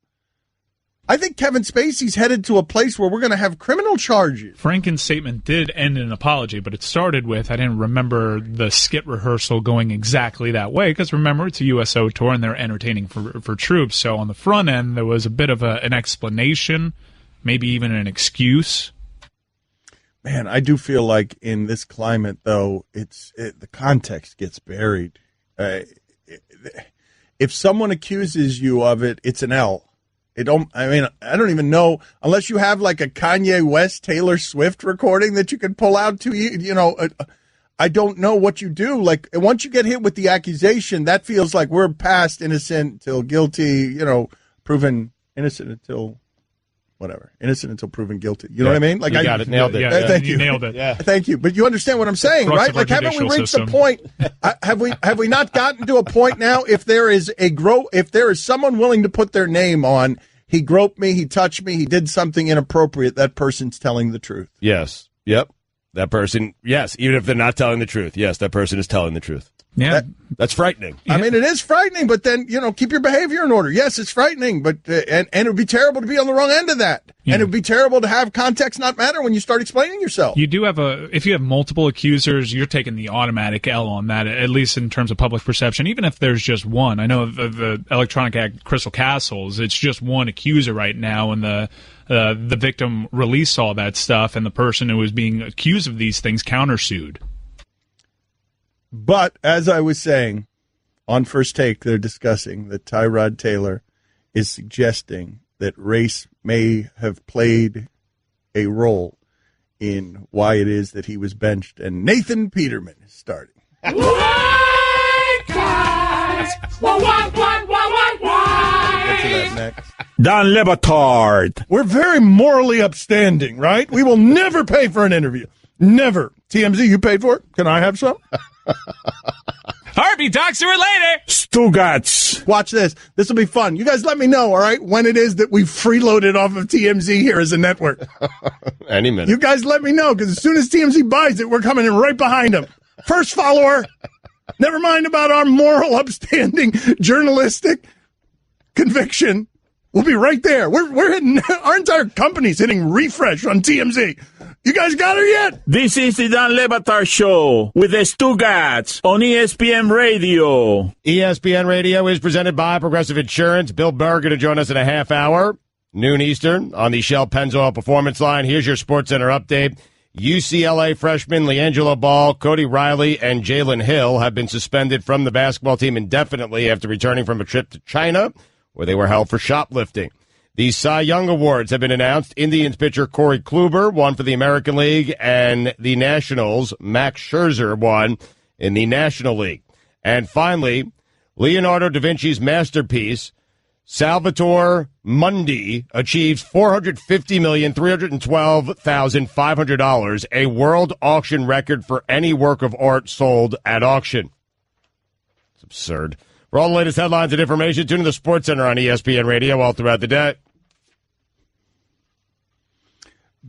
I think Kevin Spacey's headed to a place where we're going to have criminal charges. Franken's statement did end in an apology, but it started with, I didn't remember the skit rehearsal going exactly that way, because remember, it's a USO tour and they're entertaining for troops. So on the front end, there was a bit of an explanation, maybe even an excuse. Man, I do feel like in this climate, though, the context gets buried. If someone accuses you of it, it's an L. I don't even know, unless you have like a Kanye West, Taylor Swift recording that you can pull out to you. I don't know what you do. Like, once you get hit with the accusation, that feels like we're past innocent till guilty, proven innocent until whatever. Innocent until proven guilty. You know what I mean? Like, you got it. Nailed it. Yeah, thank you. Nailed it. Yeah. Thank you. But you understand what I'm saying, right? Like, haven't we reached the point? Have we not gotten to a point now? If there is someone willing to put their name on, he groped me, he touched me, he did something inappropriate, that person's telling the truth. Yes. Yep. That person, yes. Even if they're not telling the truth, yes, that person is telling the truth. Yeah, that's frightening. I mean, it is frightening, but then, keep your behavior in order. Yes, it's frightening, but and it would be terrible to be on the wrong end of that. Yeah. And it would be terrible to have context not matter when you start explaining yourself. You do have if you have multiple accusers, you're taking the automatic L on that, at least in terms of public perception, even if there's just one. I know the Electronic Act Crystal Castles, it's just one accuser right now, and the victim released all that stuff, and the person who was being accused of these things countersued. But, as I was saying, on First Take, they're discussing that Tyrod Taylor is suggesting that race may have played a role in why it is that he was benched, and Nathan Peterman is starting. Get to that next. Don Le Batard. We're very morally upstanding, right? We will never pay for an interview. Never. TMZ, you paid for it? Can I have some? Harvey, talks to her later. Stugats. Watch this. This will be fun. You guys let me know, all right, when it is that we freeloaded off of TMZ here as a network. Any minute. You guys let me know, because as soon as TMZ buys it, we're coming in right behind them. First follower. Never mind about our moral, upstanding, journalistic conviction. We'll be right there. We're hitting, our entire company's hitting refresh on TMZ. You guys got her yet? This is the Don Le Batard Show with the Stugats on ESPN Radio. ESPN Radio is presented by Progressive Insurance. Bill Burr going to join us in a half hour, noon Eastern, on the Shell Pennzoil Performance Line. Here's your SportsCenter update. UCLA freshman LiAngelo Ball, Cody Riley, and Jalen Hill have been suspended from the basketball team indefinitely after returning from a trip to China, where they were held for shoplifting. The Cy Young Awards have been announced. Indians pitcher Corey Kluber won for the American League, and the Nationals, Max Scherzer, won in the National League. And finally, Leonardo da Vinci's masterpiece, Salvator Mundi, achieves $450,312,500, a world auction record for any work of art sold at auction. It's absurd. For all the latest headlines and information, tune in to the SportsCenter on ESPN Radio all throughout the day.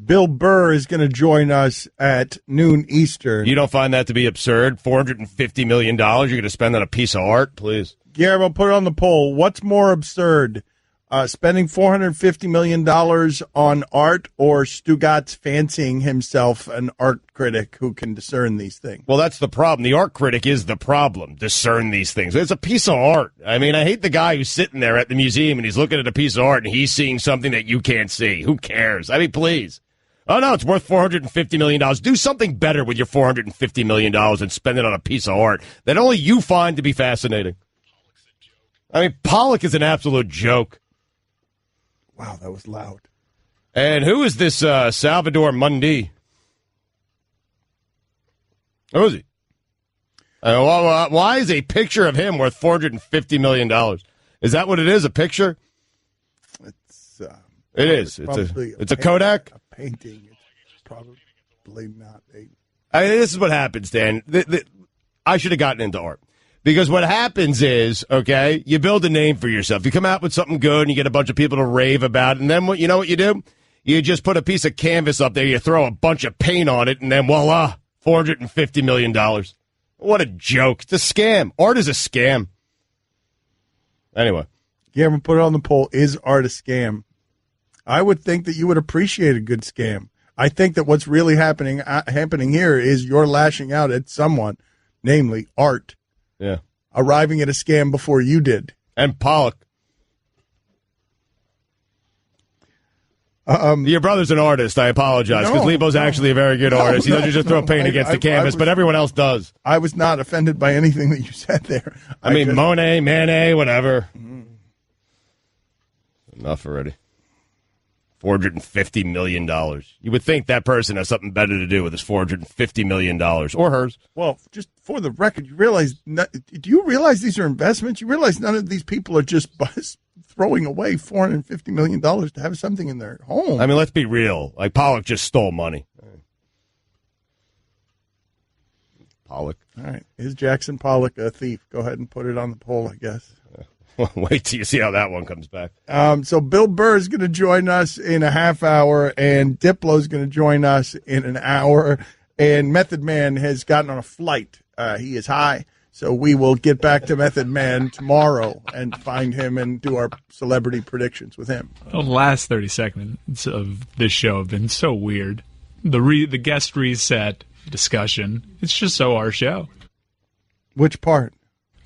Bill Burr is going to join us at noon Eastern. You don't find that to be absurd? $450 million you're going to spend on a piece of art? Please. Guillermo, put it on the poll. What's more absurd, spending $450 million on art, or Stugats fancying himself an art critic who can discern these things? Well, that's the problem. The art critic is the problem. Discern these things. It's a piece of art. I mean, I hate the guy who's sitting there at the museum and he's looking at a piece of art and he's seeing something that you can't see. Who cares? I mean, please. Oh, no, it's worth $450 million. Do something better with your $450 million and spend it on a piece of art that only you find to be fascinating. I mean, Pollock is an absolute joke. Wow, that was loud. And who is this Salvador Mundi? Who is he? Why is a picture of him worth $450 million? Is that what it is, a picture? It is. It's a Kodak? A painting. It's probably not. This is what happens, Dan. I should have gotten into art. Because what happens is, okay, you build a name for yourself. You come out with something good and you get a bunch of people to rave about it. And then you know what you do? You just put a piece of canvas up there, you throw a bunch of paint on it, and then voila, $450 million. What a joke. It's a scam. Art is a scam. Anyway. Guillermo, put it on the poll. Is art a scam? I would think that you would appreciate a good scam. I think that what's really happening here is you're lashing out at someone, namely art. Yeah. Arriving at a scam before you did. And Pollock. Your brother's an artist. I apologize, because Lebo's actually a very good artist. He doesn't just throw paint against the canvas, but everyone else does. I was not offended by anything that you said there. I mean, Monet, Manet, whatever. Enough already. $450 million. You would think that person has something better to do with his $450 million, or hers. Well, just for the record, do you realize these are investments? You realize none of these people are just throwing away $450 million to have something in their home. I mean, let's be real. Like, Pollock just stole money. Pollock. All right. Is Jackson Pollock a thief? Go ahead and put it on the poll, I guess. Wait till you see how that one comes back. So Bill Burr is going to join us in a half hour, and Diplo is going to join us in an hour. And Method Man has gotten on a flight. He is high. So we will get back to Method Man tomorrow and find him and do our celebrity predictions with him. The last 30 seconds of this show have been so weird. The guest reset discussion, it's just so our show. Which part?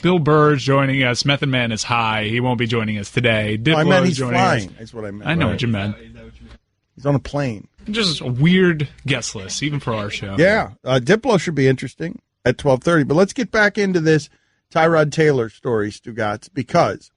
Bill Burr joining us. Method Man is high. He won't be joining us today. Diplo I meant he's joining flying. us. That's what I meant. I know what you meant. He's on a plane. Just a weird guest list, even for our show. Yeah, Diplo should be interesting at 12:30. But let's get back into this Tyrod Taylor story, Stugotz, because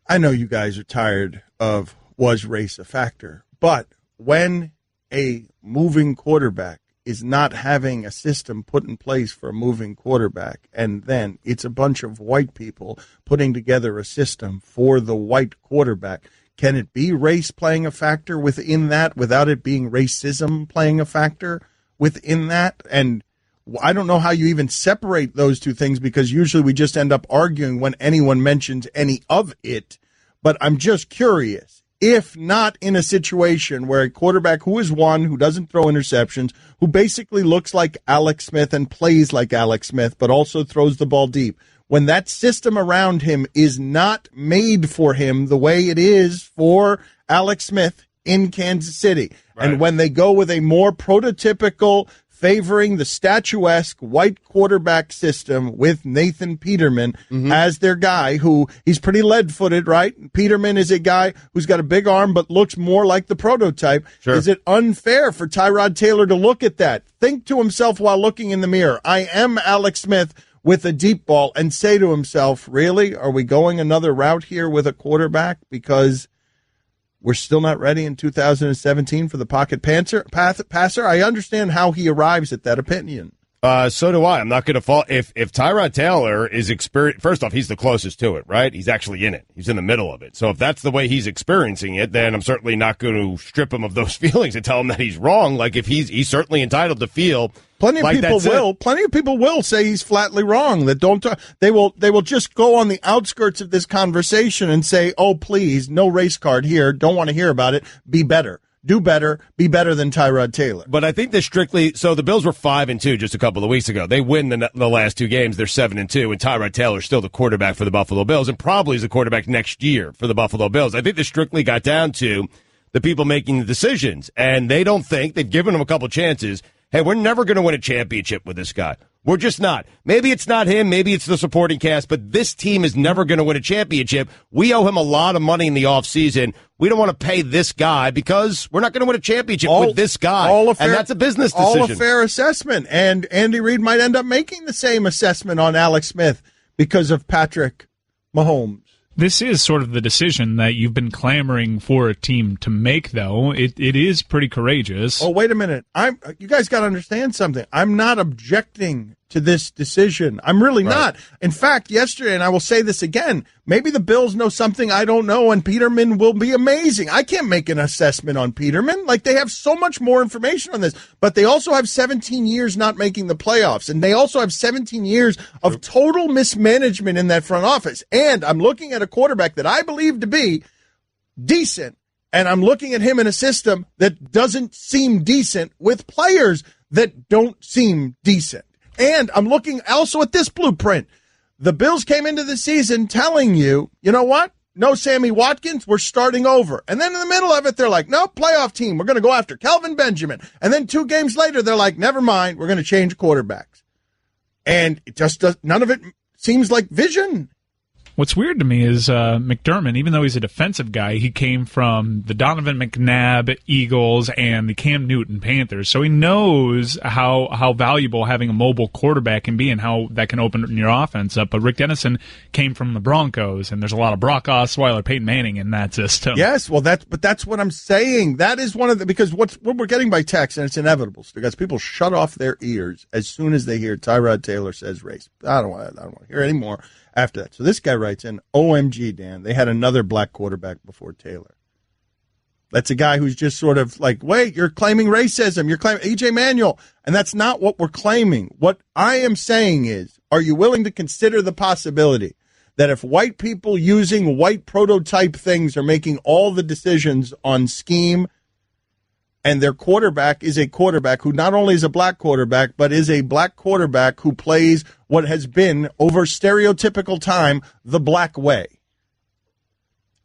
I know you guys are tired of was race a factor, but when a moving quarterback is not having a system put in place for a moving quarterback, and then it's a bunch of white people putting together a system for the white quarterback, can it be race playing a factor within that without it being racism playing a factor within that? And I don't know how you even separate those two things, because usually we just end up arguing when anyone mentions any of it. But I'm just curious, if not in a situation where a quarterback who is one, who doesn't throw interceptions, who basically looks like Alex Smith and plays like Alex Smith, but also throws the ball deep, when that system around him is not made for him the way it is for Alex Smith in Kansas City, right, and when they go with a more prototypical, favoring the statuesque white quarterback system with Nathan Peterman as their guy, who he's pretty lead-footed, right? Peterman is a guy who's got a big arm but looks more like the prototype. Sure. Is it unfair for Tyrod Taylor to look at that, think to himself while looking in the mirror, I am Alex Smith with a deep ball, and say to himself, really, are we going another route here with a quarterback? Because we're still not ready in 2017 for the pocket passer. I understand how he arrives at that opinion. So do I. I'm not going to fall. If Tyrod Taylor is first off, he's the closest to it, right? He's actually in it. He's in the middle of it. So if that's the way he's experiencing it, then I'm certainly not going to strip him of those feelings and tell him that he's wrong. Like, if he's certainly entitled to feel. Plenty of people will say he's flatly wrong. That don't. They will just go on the outskirts of this conversation and say, "Oh, please, no race card here. Don't want to hear about it. Be better, do better, be better than Tyrod Taylor." But I think so the Bills were 5-2 just a couple of weeks ago. They win the last two games. They're 7-2, and Tyrod Taylor's still the quarterback for the Buffalo Bills, and probably is the quarterback next year for the Buffalo Bills. I think this strictly got down to the people making the decisions, and they don't think they've given him a couple chances. Hey, we're never going to win a championship with this guy. We're just not. Maybe it's not him. Maybe it's the supporting cast, but this team is never going to win a championship. We owe him a lot of money in the offseason. We don't want to pay this guy because we're not going to win a championship with this guy. And that's a business decision. All a fair assessment. And Andy Reid might end up making the same assessment on Alex Smith because of Patrick Mahomes. This is sort of the decision that you've been clamoring for a team to make, though. It is pretty courageous. Oh, wait a minute. You guys got to understand something. I'm not objecting to this decision. I'm really not. In fact, yesterday, and I will say this again, maybe the Bills know something I don't know, and Peterman will be amazing. I can't make an assessment on Peterman. Like, they have so much more information on this, but they also have 17 years not making the playoffs, and they also have 17 years of total mismanagement in that front office. And I'm looking at a quarterback that I believe to be decent, and I'm looking at him in a system that doesn't seem decent with players that don't seem decent. And I'm looking also at this blueprint. The Bills came into the season telling you, you know what? No Sammy Watkins, we're starting over. And then in the middle of it, they're like, no, playoff team, we're going to go after Kelvin Benjamin. And then 2 games later, they're like, never mind, we're going to change quarterbacks. And it just does, none of it seems like vision. What's weird to me is McDermott, even though he's a defensive guy, he came from the Donovan McNabb Eagles and the Cam Newton Panthers, so he knows how valuable having a mobile quarterback can be and how that can open your offense up. But Rick Dennison came from the Broncos, and there's a lot of Brock Osweiler, Peyton Manning in that system. Yes, well, that's what I'm saying. That is one of the, because what we're getting by text, and it's inevitable, because people shut off their ears as soon as they hear Tyrod Taylor says race. I don't want to hear any more after that. So this guy writes in, OMG, Dan, they had another black quarterback before Taylor. That's a guy who's just sort of like, wait, you're claiming racism. You're claiming E.J. Manuel. And that's not what we're claiming. What I am saying is, are you willing to consider the possibility that if white people using white prototype things are making all the decisions on scheme, and their quarterback is a quarterback who not only is a black quarterback, but is a black quarterback who plays what has been, over stereotypical time, the black way.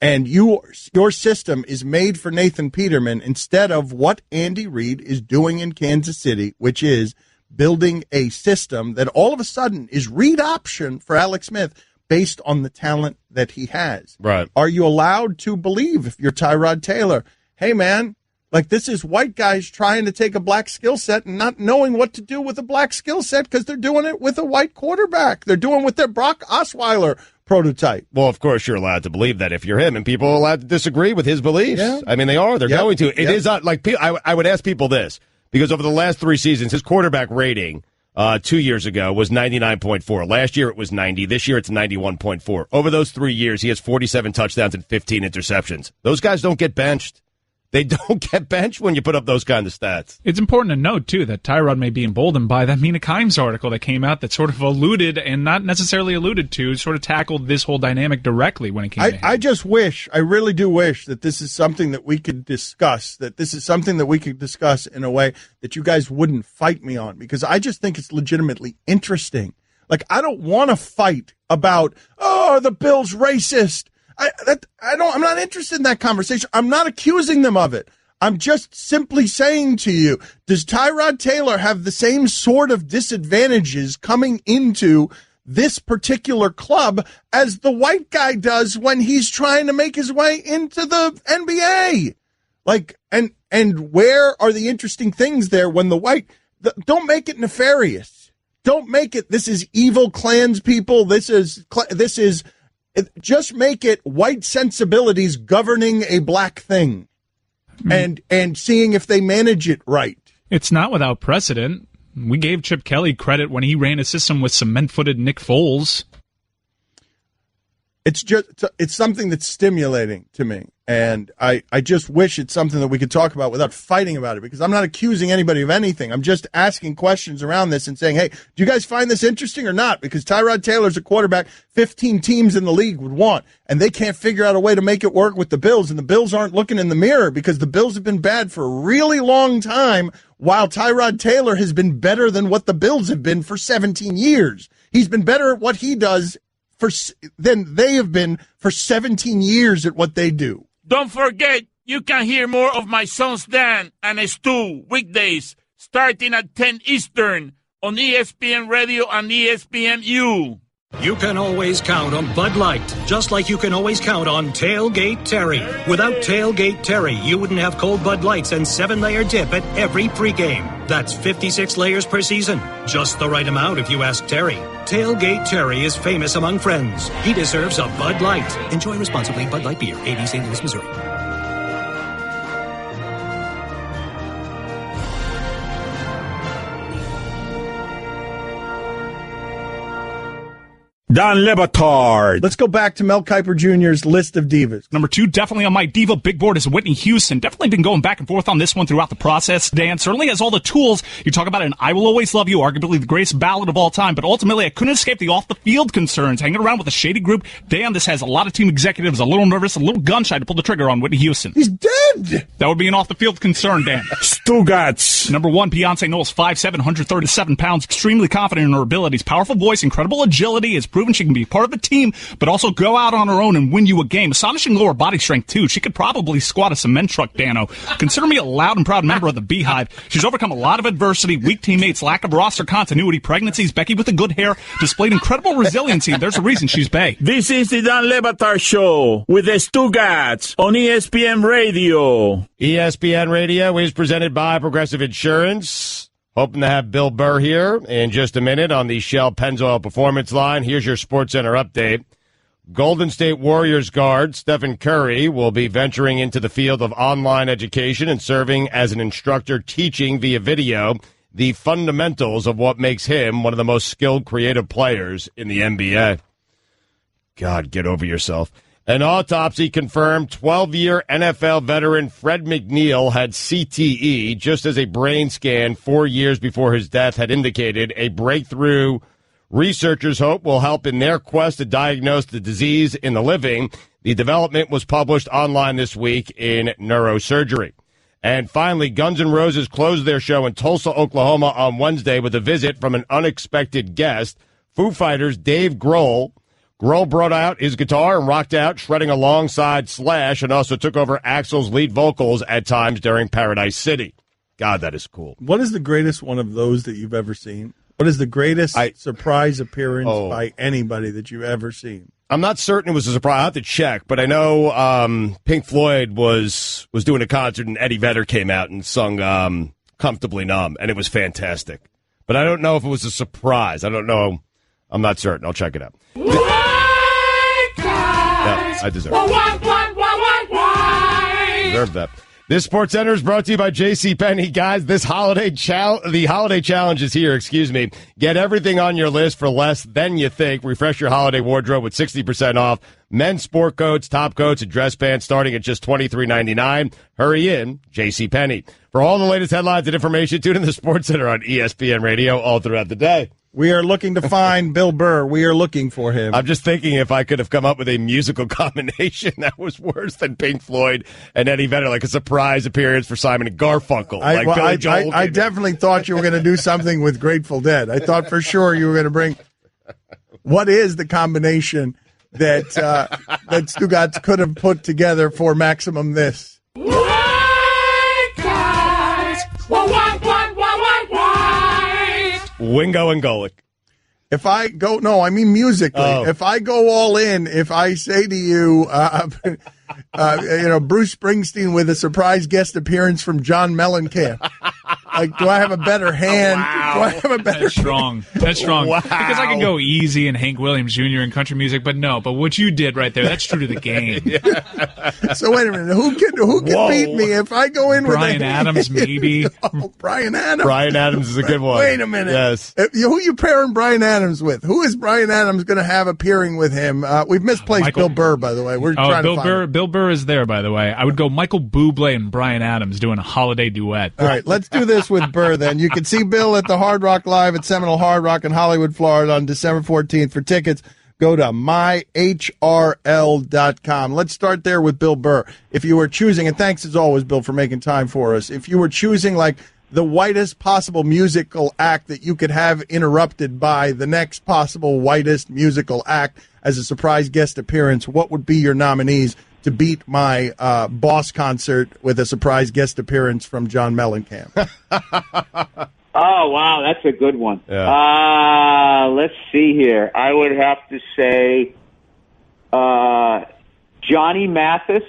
And your system is made for Nathan Peterman instead of what Andy Reid is doing in Kansas City, which is building a system that all of a sudden is read option for Alex Smith based on the talent that he has. Right. Are you allowed to believe, if you're Tyrod Taylor, hey, man, like this is white guys trying to take a black skill set and not knowing what to do with a black skill set because they're doing it with a white quarterback. They're doing it with their Brock Osweiler prototype. Well, of course, you're allowed to believe that if you're him, and people are allowed to disagree with his beliefs. Yeah. I mean, they are. They're going to. It is like I would ask people this, because over the last 3 seasons, his quarterback rating 2 years ago was 99.4. Last year it was 90. This year it's 91.4. Over those 3 years, he has 47 touchdowns and 15 interceptions. Those guys don't get benched. They don't get benched when you put up those kind of stats. It's important to note, too, that Tyrod may be emboldened by that Mina Kimes article that came out that sort of alluded, and not necessarily alluded to, sort of tackled this whole dynamic directly when it came to him. I just wish, I really do wish that this is something that we could discuss, in a way that you guys wouldn't fight me on, because I just think it's legitimately interesting. Like, I don't want to fight about, the Bills racist. I'm not interested in that conversation. I'm not accusing them of it. I'm just simply saying to you, does Tyrod Taylor have the same sort of disadvantages coming into this particular club as the white guy does when he's trying to make his way into the NBA? Like, and where are the interesting things there when don't make it nefarious. Don't make it, this is evil clans people. This is just make it white sensibilities governing a black thing and seeing if they manage it right. It's not without precedent. We gave Chip Kelly credit when he ran a system with cement-footed Nick Foles. It's something that's stimulating to me. And I just wish it's something that we could talk about without fighting about it, because I'm not accusing anybody of anything. I'm just asking questions around this and saying, hey, do you guys find this interesting or not? Because Tyrod Taylor's a quarterback 15 teams in the league would want, and they can't figure out a way to make it work with the Bills, and the Bills aren't looking in the mirror because the Bills have been bad for a really long time, while Tyrod Taylor has been better than what the Bills have been for 17 years. He's been better at what he does than they have been for 17 years at what they do. Don't forget, you can hear more of my sons Dan and Stu weekdays starting at 10 Eastern on ESPN Radio and ESPNU. You can always count on Bud Light, just like you can always count on Tailgate Terry. Without Tailgate Terry, you wouldn't have cold Bud Lights and 7-layer dip at every pregame. That's 56 layers per season. Just the right amount if you ask Terry. Tailgate Terry is famous among friends. He deserves a Bud Light. Enjoy responsibly. Bud Light Beer, 80 St. Louis, Missouri. Don Le Batard. Let's go back to Mel Kiper Jr.'s list of divas. Number 2, definitely on my diva big board, is Whitney Houston. Definitely been going back and forth on this one throughout the process. Dan certainly has all the tools. You talk about it in I Will Always Love You, arguably the greatest ballad of all time, but ultimately I couldn't escape the off-the-field concerns. Hanging around with a shady group. Dan, this has a lot of team executives a little nervous, a little gun-shy to pull the trigger on Whitney Houston. He's dead! That would be an off-the-field concern, Dan. Stugats. Number 1, Beyonce Knowles, 5'7", 137 pounds, extremely confident in her abilities. Powerful voice, incredible agility, has proven she can be part of the team, but also go out on her own and win you a game. Astonishing lower body strength, too. She could probably squat a cement truck, Dano. Consider me a loud and proud member of the Beehive. She's overcome a lot of adversity, weak teammates, lack of roster continuity, pregnancies. Becky with the good hair displayed incredible resiliency. There's a reason she's bae. This is the Dan Le Batard Show with the Stugats on ESPN Radio. ESPN Radio is presented by Progressive Insurance. Hoping to have Bill Burr here in just a minute on the Shell Pennzoil Performance Line. Here's your SportsCenter update. Golden State Warriors guard Stephen Curry will be venturing into the field of online education and serving as an instructor teaching via video the fundamentals of what makes him one of the most skilled creative players in the NBA. God, get over yourself. An autopsy confirmed 12-year NFL veteran Fred McNeil had CTE, just as a brain scan 4 years before his death had indicated. A breakthrough researchers hope will help in their quest to diagnose the disease in the living. The development was published online this week in Neurosurgery. And finally, Guns N' Roses closed their show in Tulsa, Oklahoma on Wednesday with a visit from an unexpected guest, Foo Fighters' Dave Grohl. Grohl brought out his guitar and rocked out, shredding alongside Slash, and also took over Axl's lead vocals at times during Paradise City. God, that is cool. What is the greatest one of those that you've ever seen? What is the greatest surprise appearance by anybody that you've ever seen? I'm not certain it was a surprise. I have to check, but I know Pink Floyd was doing a concert and Eddie Vedder came out and sung Comfortably Numb, and it was fantastic. But I don't know if it was a surprise. I don't know. I'm not certain. I'll check it out. Yeah, I deserve it. Deserve that. This Sports Center is brought to you by JCPenney. Guys, the holiday challenge is here, Get everything on your list for less than you think. Refresh your holiday wardrobe with 60% off. Men's sport coats, top coats, and dress pants starting at just $23.99. Hurry in, JCPenney. For all the latest headlines and information, tune in the Sports Center on ESPN Radio all throughout the day. We are looking to find Bill Burr. We are looking for him. I'm just thinking if I could have come up with a musical combination that was worse than Pink Floyd and Eddie Vedder, like a surprise appearance for Simon and Garfunkel. I definitely thought you were going to do something with Grateful Dead. I thought for sure you were going to bring. What is the combination that Stugotz could have put together for Maximum This? Wingo and Golic. If I go, no, I mean musically. Oh. If I go all in, if I say to you, Bruce Springsteen with a surprise guest appearance from John Mellencamp, like, do I have a better hand? Wow. Do I have a better? That's strong. That's strong. Wow. Because I can go easy and Hank Williams Jr. in country music, but what you did right there, that's true to the game. So wait a minute, who can beat me if I go in Brian with Adams, maybe? Brian Adams. Brian Adams is a good one. Wait a minute. Yes. Who you pairing Brian Adams with? Who is Brian Adams going to have appearing with him? We've misplaced Bill Burr, by the way. We're trying to find him. Bill Burr is there, by the way. I would go Michael Bublé and Brian Adams doing a holiday duet. All right, let's do this with Burr then. You can see Bill at the Hard Rock Live at Seminole Hard Rock in Hollywood, Florida on December 14th. For tickets, go to myhrl.com. Let's start there with Bill Burr. If you were choosing, and thanks as always, Bill, for making time for us. If you were choosing like the whitest possible musical act that you could have interrupted by the next possible whitest musical act as a surprise guest appearance, what would be your nominees to beat my Boss concert with a surprise guest appearance from John Mellencamp? Oh, wow, that's a good one. Yeah. Let's see here. I would have to say Johnny Mathis.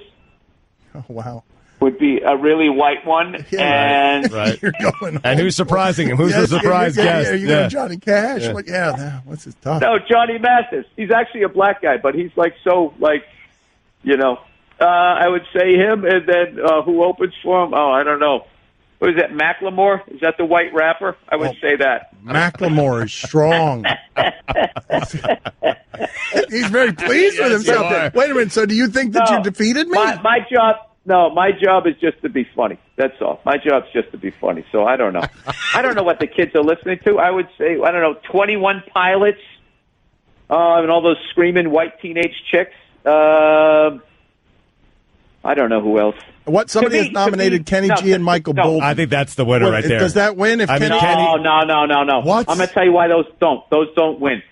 Oh, wow. Would be a really white one. Yeah, and right. You're going And who's surprising him? Who's the surprise guest? Are you going Johnny Cash? Yeah. What's his talk? No, Johnny Mathis. He's actually a black guy, but he's I would say him, and then who opens for him? Oh, I don't know. What is that, Macklemore? Is that the white rapper? I would say that. Macklemore is strong. He's very pleased with himself. Wait a minute. So do you think that you defeated me? My job is just to be funny. That's all. My job's just to be funny. So I don't know. I don't know what the kids are listening to. I would say, 21 Pilots, and all those screaming white teenage chicks. I don't know who else. Somebody has nominated Kenny G and Michael Bolton. I think that's the winner right there. Does that win? No. What? I'm going to tell you why those don't. Those don't win.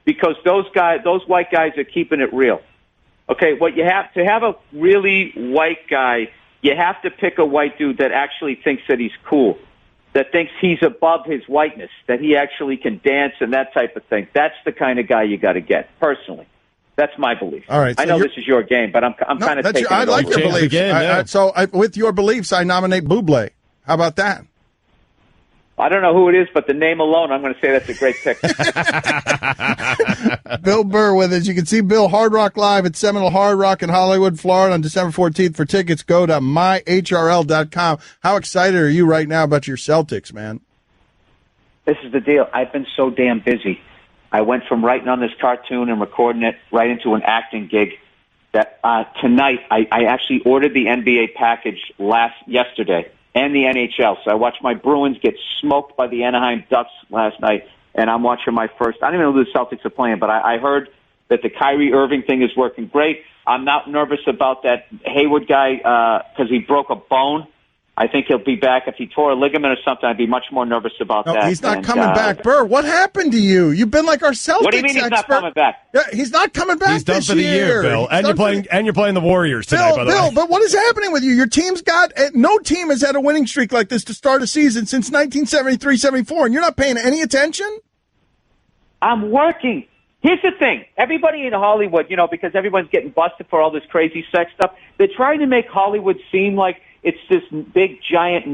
Because those white guys are keeping it real. Okay, what you have to have a really white guy, you have to pick a white dude that actually thinks that he's cool, that thinks he's above his whiteness, that he actually can dance and that type of thing. That's the kind of guy you got to get, personally. That's my belief. All right, so I know this is your game, but I'm kind of taking it I like over. your beliefs. With your beliefs, I nominate Bublé. How about that? I don't know who it is, but the name alone, I'm going to say that's a great pick. Bill Burr with us. You can see Bill Hard Rock Live at Seminole Hard Rock in Hollywood, Florida on December 14th. For tickets, go to myhrl.com. How excited are you right now about your Celtics, man? This is the deal. I've been so damn busy. I went from writing on this cartoon and recording it right into an acting gig that tonight I actually ordered the NBA package yesterday and the NHL. So I watched my Bruins get smoked by the Anaheim Ducks last night, and I'm watching my first. I don't even know who the Celtics are playing, but I heard that the Kyrie Irving thing is working great. I'm not nervous about that Hayward guy because he broke a bone. I think he'll be back. If he tore a ligament or something, I'd be much more nervous about that. He's not coming back. Burr, what happened to you? You've been like our Celtics What do you mean he's not coming back? Yeah, he's not coming back. He's done this for the year, Bill. And you're playing the Warriors tonight, by the way. But what is happening with you? Your team's got no team has had a winning streak like this to start a season since 1973-74, and you're not paying any attention? I'm working. Here's the thing. Everybody in Hollywood, because everyone's getting busted for all this crazy sex stuff, they're trying to make Hollywood seem like it's this big, giant,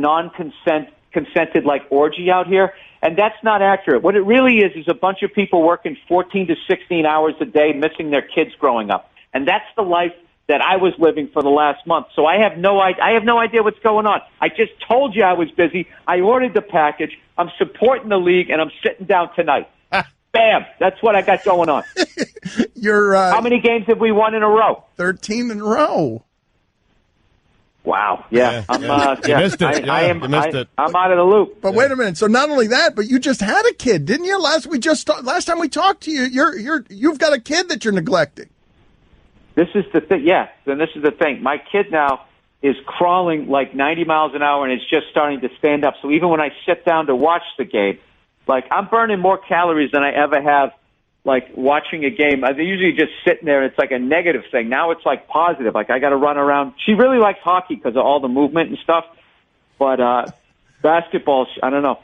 consented like orgy out here, and that's not accurate. What it really is a bunch of people working 14 to 16 hours a day, missing their kids growing up, and that's the life that I was living for the last month. So I have no idea what's going on. I just told you I was busy. I ordered the package. I'm supporting the league, and I'm sitting down tonight. Bam! That's what I got going on. How many games have we won in a row? 13 in a row. Wow. Yeah. You missed it. I'm out of the loop. But wait a minute. So not only that, but you just had a kid, didn't you? Last time we talked to you, you've got a kid that you're neglecting. This is the thing. Yeah. Then this is the thing. My kid now is crawling like 90 miles an hour and is just starting to stand up. So even when I sit down to watch the game, like, I'm burning more calories than I ever have, like, watching a game. I'm usually just sitting there, and it's like a negative thing. Now it's, like, positive. Like, I got to run around. She really likes hockey because of all the movement and stuff. But basketball, I don't know.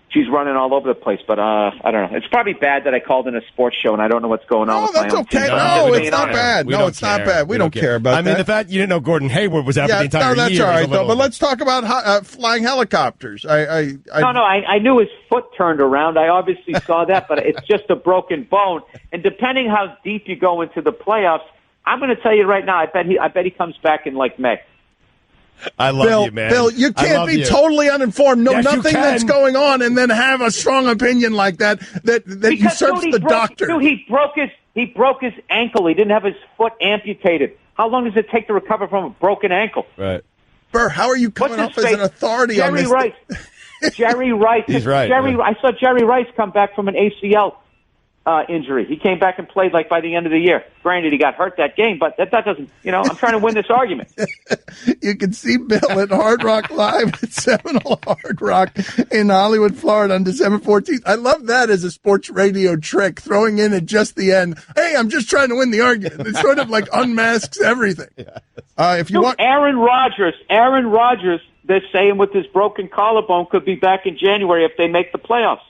She's running all over the place, but I don't know. It's probably bad that I called in a sports show and I don't know what's going on with my own team. No, it's not bad. No, it's not bad. We don't care about that. I mean, the fact you didn't know Gordon Hayward was out for the entire year. No, that's all right, though. But let's talk about flying helicopters. I knew his foot turned around. I obviously saw that, but it's just a broken bone. And depending how deep you go into the playoffs, I'm going to tell you right now, I bet he comes back in, like, May. I love you, man. Bill, you can't be totally uninformed, know nothing that's going on, and then have a strong opinion like that usurps the doctor. Dude, he broke his ankle. He didn't have his foot amputated. How long does it take to recover from a broken ankle? Right. Burr, how are you coming up as an authority on this? Jerry Rice. He's right. I saw Jerry Rice come back from an ACL injury. He came back and played like by the end of the year. Granted, he got hurt that game, but that doesn't, I'm trying to win this argument. You can see Bill at Hard Rock Live at Seminole Hard Rock in Hollywood, Florida on December 14th. I love that as a sports radio trick, throwing in at just the end. Hey, I'm just trying to win the argument. It sort of like unmasks everything. If you want Aaron Rodgers, they're saying with his broken collarbone could be back in January if they make the playoffs.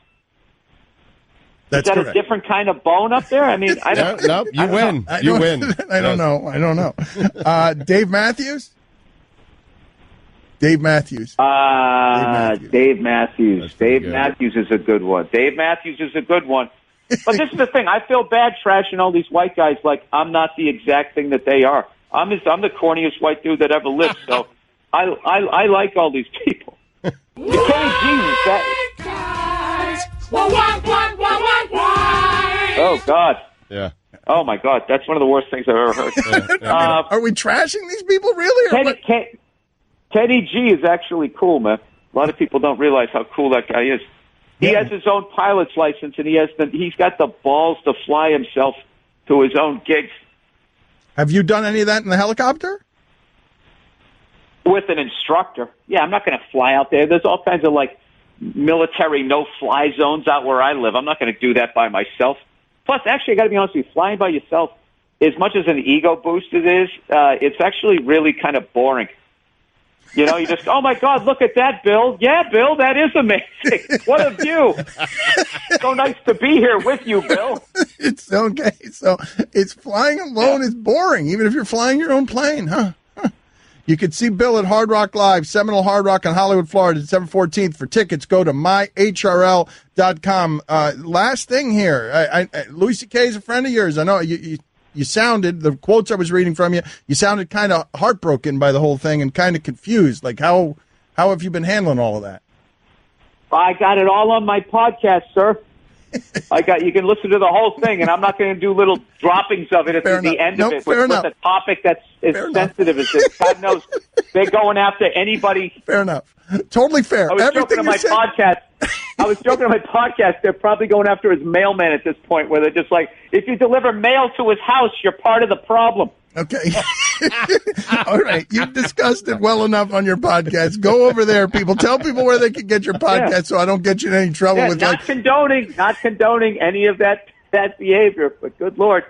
That's Is that correct. a different kind of bone up there? I mean, I don't. No, you win. You win. I don't know. Dave Matthews. Dave Matthews is a good one. But this is the thing. I feel bad trashing all these white guys like I'm not the exact thing that they are. I'm the corniest white dude that ever lived. So I like all these people. The Kenny G. Oh, God. Yeah. Oh, my God. That's one of the worst things I've ever heard. Are we trashing these people, really? Kenny G is actually cool, man. A lot of people don't realize how cool that guy is. He has his own pilot's license, and he's got the balls to fly himself to his own gigs. Have you done any of that in the helicopter? With an instructor. Yeah, I'm not going to fly out there. There's all kinds of, like, military no-fly zones out where I live. I'm not going to do that by myself. Plus, actually, I got to be honest with you, flying by yourself, as much as an ego boost it is, it's actually really kind of boring. You just, oh, my God, look at that, Bill. Yeah, Bill, that is amazing. What a view. So nice to be here with you, Bill. It's okay. So it's flying alone is boring, even if you're flying your own plane, huh? You can see Bill at Hard Rock Live, Seminole Hard Rock in Hollywood, Florida, December 14th. For tickets, go to myhrl.com. Last thing here. Louis C.K. is a friend of yours. I know you sounded, the quotes I was reading from you sounded kind of heartbroken by the whole thing and kind of confused. Like, how have you been handling all of that? I got it all on my podcast, sir. You can listen to the whole thing, and I'm not going to do little droppings of it at the end of it with a topic that's as sensitive as this. God knows they're going after anybody. Fair enough. Totally fair. I was joking on my podcast. They're probably going after his mailman at this point, where they're just like, if you deliver mail to his house, you're part of the problem. Okay. All right. You've discussed it well enough on your podcast. Go over there, people. Tell people where they can get your podcast so I don't get you in any trouble with not condoning any of that behavior, but good Lord.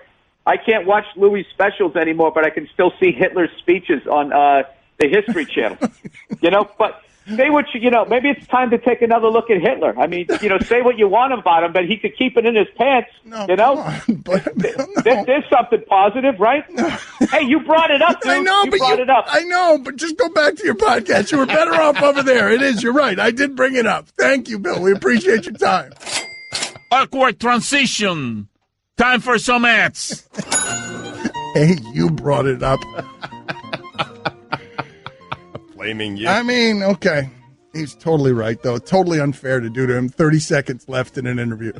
I can't watch Louis' specials anymore, but I can still see Hitler's speeches on the History Channel. But say what maybe it's time to take another look at Hitler. I mean, say what you want about him, but he could keep it in his pants. There's something positive, right? No. Hey, you brought it up, dude. I know, but just go back to your podcast. You were better off over there. It is. You're right. I did bring it up. Thank you, Bill. We appreciate your time. Awkward transition. Time for some ads. Hey, you brought it up. Blaming you. I mean, okay. He's totally right, though. Totally unfair to do to him. 30 seconds left in an interview.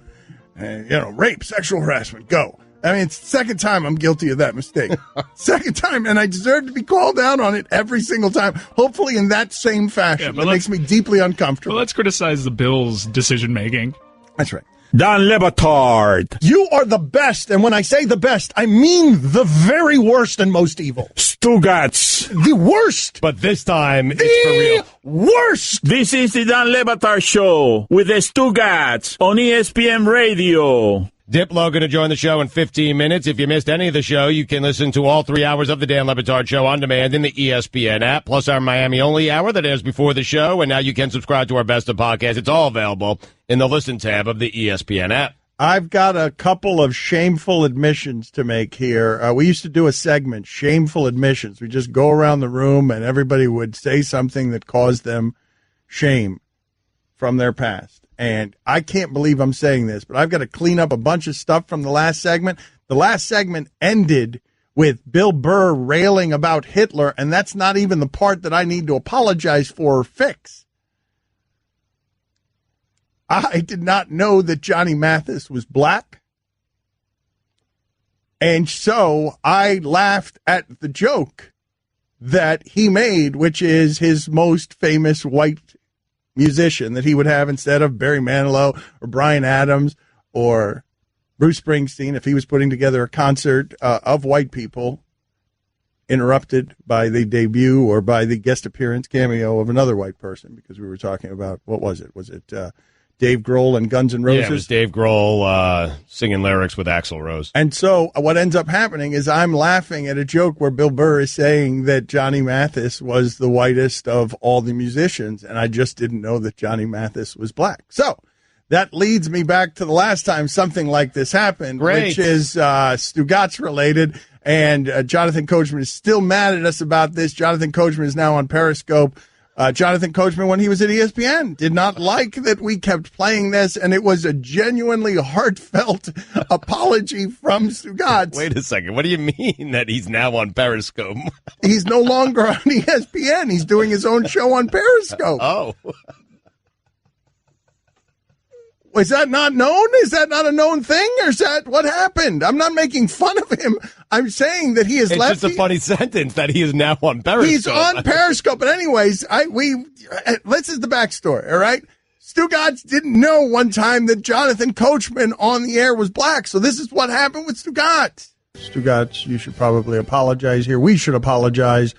Rape, sexual harassment, go. I mean, it's the second time I'm guilty of that mistake. Second time, and I deserve to be called out on it every single time. Hopefully in that same fashion. That makes me deeply uncomfortable. Well, let's criticize the Bills' decision-making. That's right. Don Batard. You are the best, and when I say the best, I mean the very worst and most evil. Stugatz. The worst. But this time, it's for real. Worst. This is the Don Batard Show with the Stugatz on ESPN Radio. Diplo going to join the show in 15 minutes. If you missed any of the show, you can listen to all 3 hours of the Dan Le Batard Show on demand in the ESPN app, plus our Miami-only hour that airs before the show, and now you can subscribe to our Best of Podcasts. It's all available in the Listen tab of the ESPN app. I've got a couple of shameful admissions to make here. We used to do a segment, Shameful Admissions. We just go around the room, and everybody would say something that caused them shame from their past. And I can't believe I'm saying this, but I've got to clean up a bunch of stuff from the last segment. The last segment ended with Bill Burr railing about Hitler, and that's not even the part that I need to apologize for or fix. I did not know that Johnny Mathis was black, and so I laughed at the joke that he made, which is his most famous white musician that he would have instead of Barry Manilow or Bryan Adams or Bruce Springsteen if he was putting together a concert of white people, interrupted by the debut or by the guest appearance cameo of another white person, because we were talking about, what was it? Was it Dave Grohl and Guns N' Roses? Yeah, it was Dave Grohl singing lyrics with Axl Rose. And so what ends up happening is I'm laughing at a joke where Bill Burr is saying that Johnny Mathis was the whitest of all the musicians, and I just didn't know that Johnny Mathis was black. So that leads me back to the last time something like this happened, which is Stugatz related, and Jonathan Coachman is still mad at us about this. Jonathan Coachman is now on Periscope. Jonathan Coachman, when he was at ESPN, did not like that we kept playing this, and it was a genuinely heartfelt apology from Stugatz. Wait a second. What do you mean that he's now on Periscope? He's no longer on ESPN. He's doing his own show on Periscope. Oh. Is that not known? Is that not a known thing? Or is that what happened? I'm not making fun of him. I'm saying that he has left. It's just a funny sentence that he is now on Periscope. He's on Periscope. But anyways, this is the backstory, all right? Stugatz didn't know one time that Jonathan Coachman on the air was black. So this is what happened with Stugatz. Stugatz, you should probably apologize here. We should apologize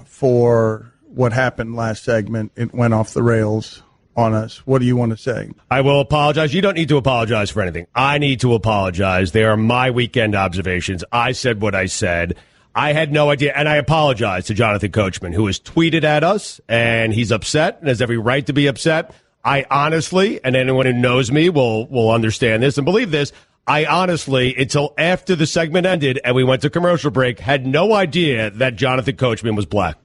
for what happened last segment. It went off the rails on us. What do you want to say? I will apologize. You don't need to apologize for anything. I need to apologize. They are my weekend observations. I said what I said. I had no idea, and I apologize to Jonathan Coachman, who has tweeted at us, and he's upset and has every right to be upset. I honestly, and anyone who knows me will understand this and believe this, I honestly, until after the segment ended and we went to commercial break, had no idea that Jonathan Coachman was black.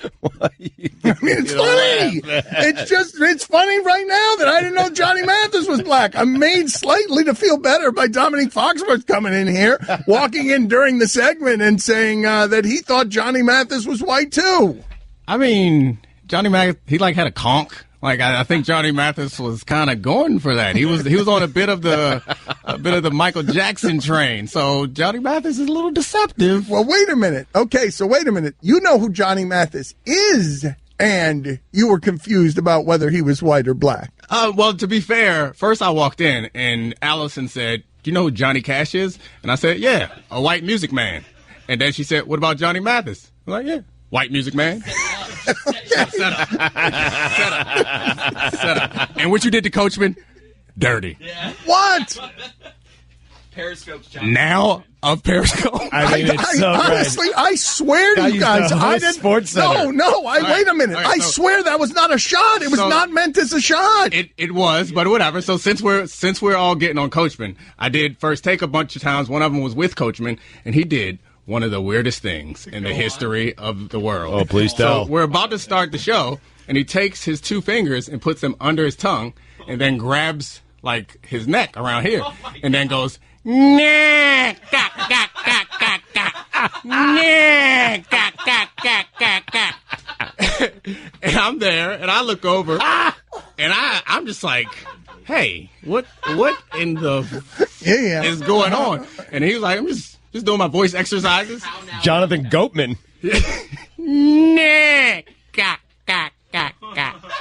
It's funny. It's funny right now that I didn't know Johnny Mathis was black. I'm made slightly to feel better by Dominique Foxworth coming in here, walking in during the segment and saying that he thought Johnny Mathis was white too. I mean, Johnny Mathis, he had a conch. I think Johnny Mathis was kind of going for that. He was on a bit of the Michael Jackson train. So Johnny Mathis is a little deceptive. Well, wait a minute. Okay, so wait a minute. You know who Johnny Mathis is and you were confused about whether he was white or black. Well, to be fair, first I walked in and Allison said, "Do you know who Johnny Cash is?" And I said, "Yeah, a white music man." And then she said, "What about Johnny Mathis?" I'm like, "Yeah, white music man." Set up. And what you did to Coachman? Dirty. Yeah. What? Periscope's now of Periscope. I mean, it's so honestly, I swear to you guys, I didn't. Sports Center. No. Wait a minute. I swear that was not a shot. It was not meant as a shot. It was, but whatever. So since we're all getting on Coachman, I did first take a bunch of times. One of them was with Coachman, and he did one of the weirdest things in the history of the world. Oh, please tell. So we're about to start the show, and he takes his two fingers and puts them under his tongue, and then grabs like his neck around here, and then goes. And I'm there, and I look over, and I'm just like, "Hey, what in the is going on?" And he was like, "I'm just doing my voice exercises." Jonathan Goatman.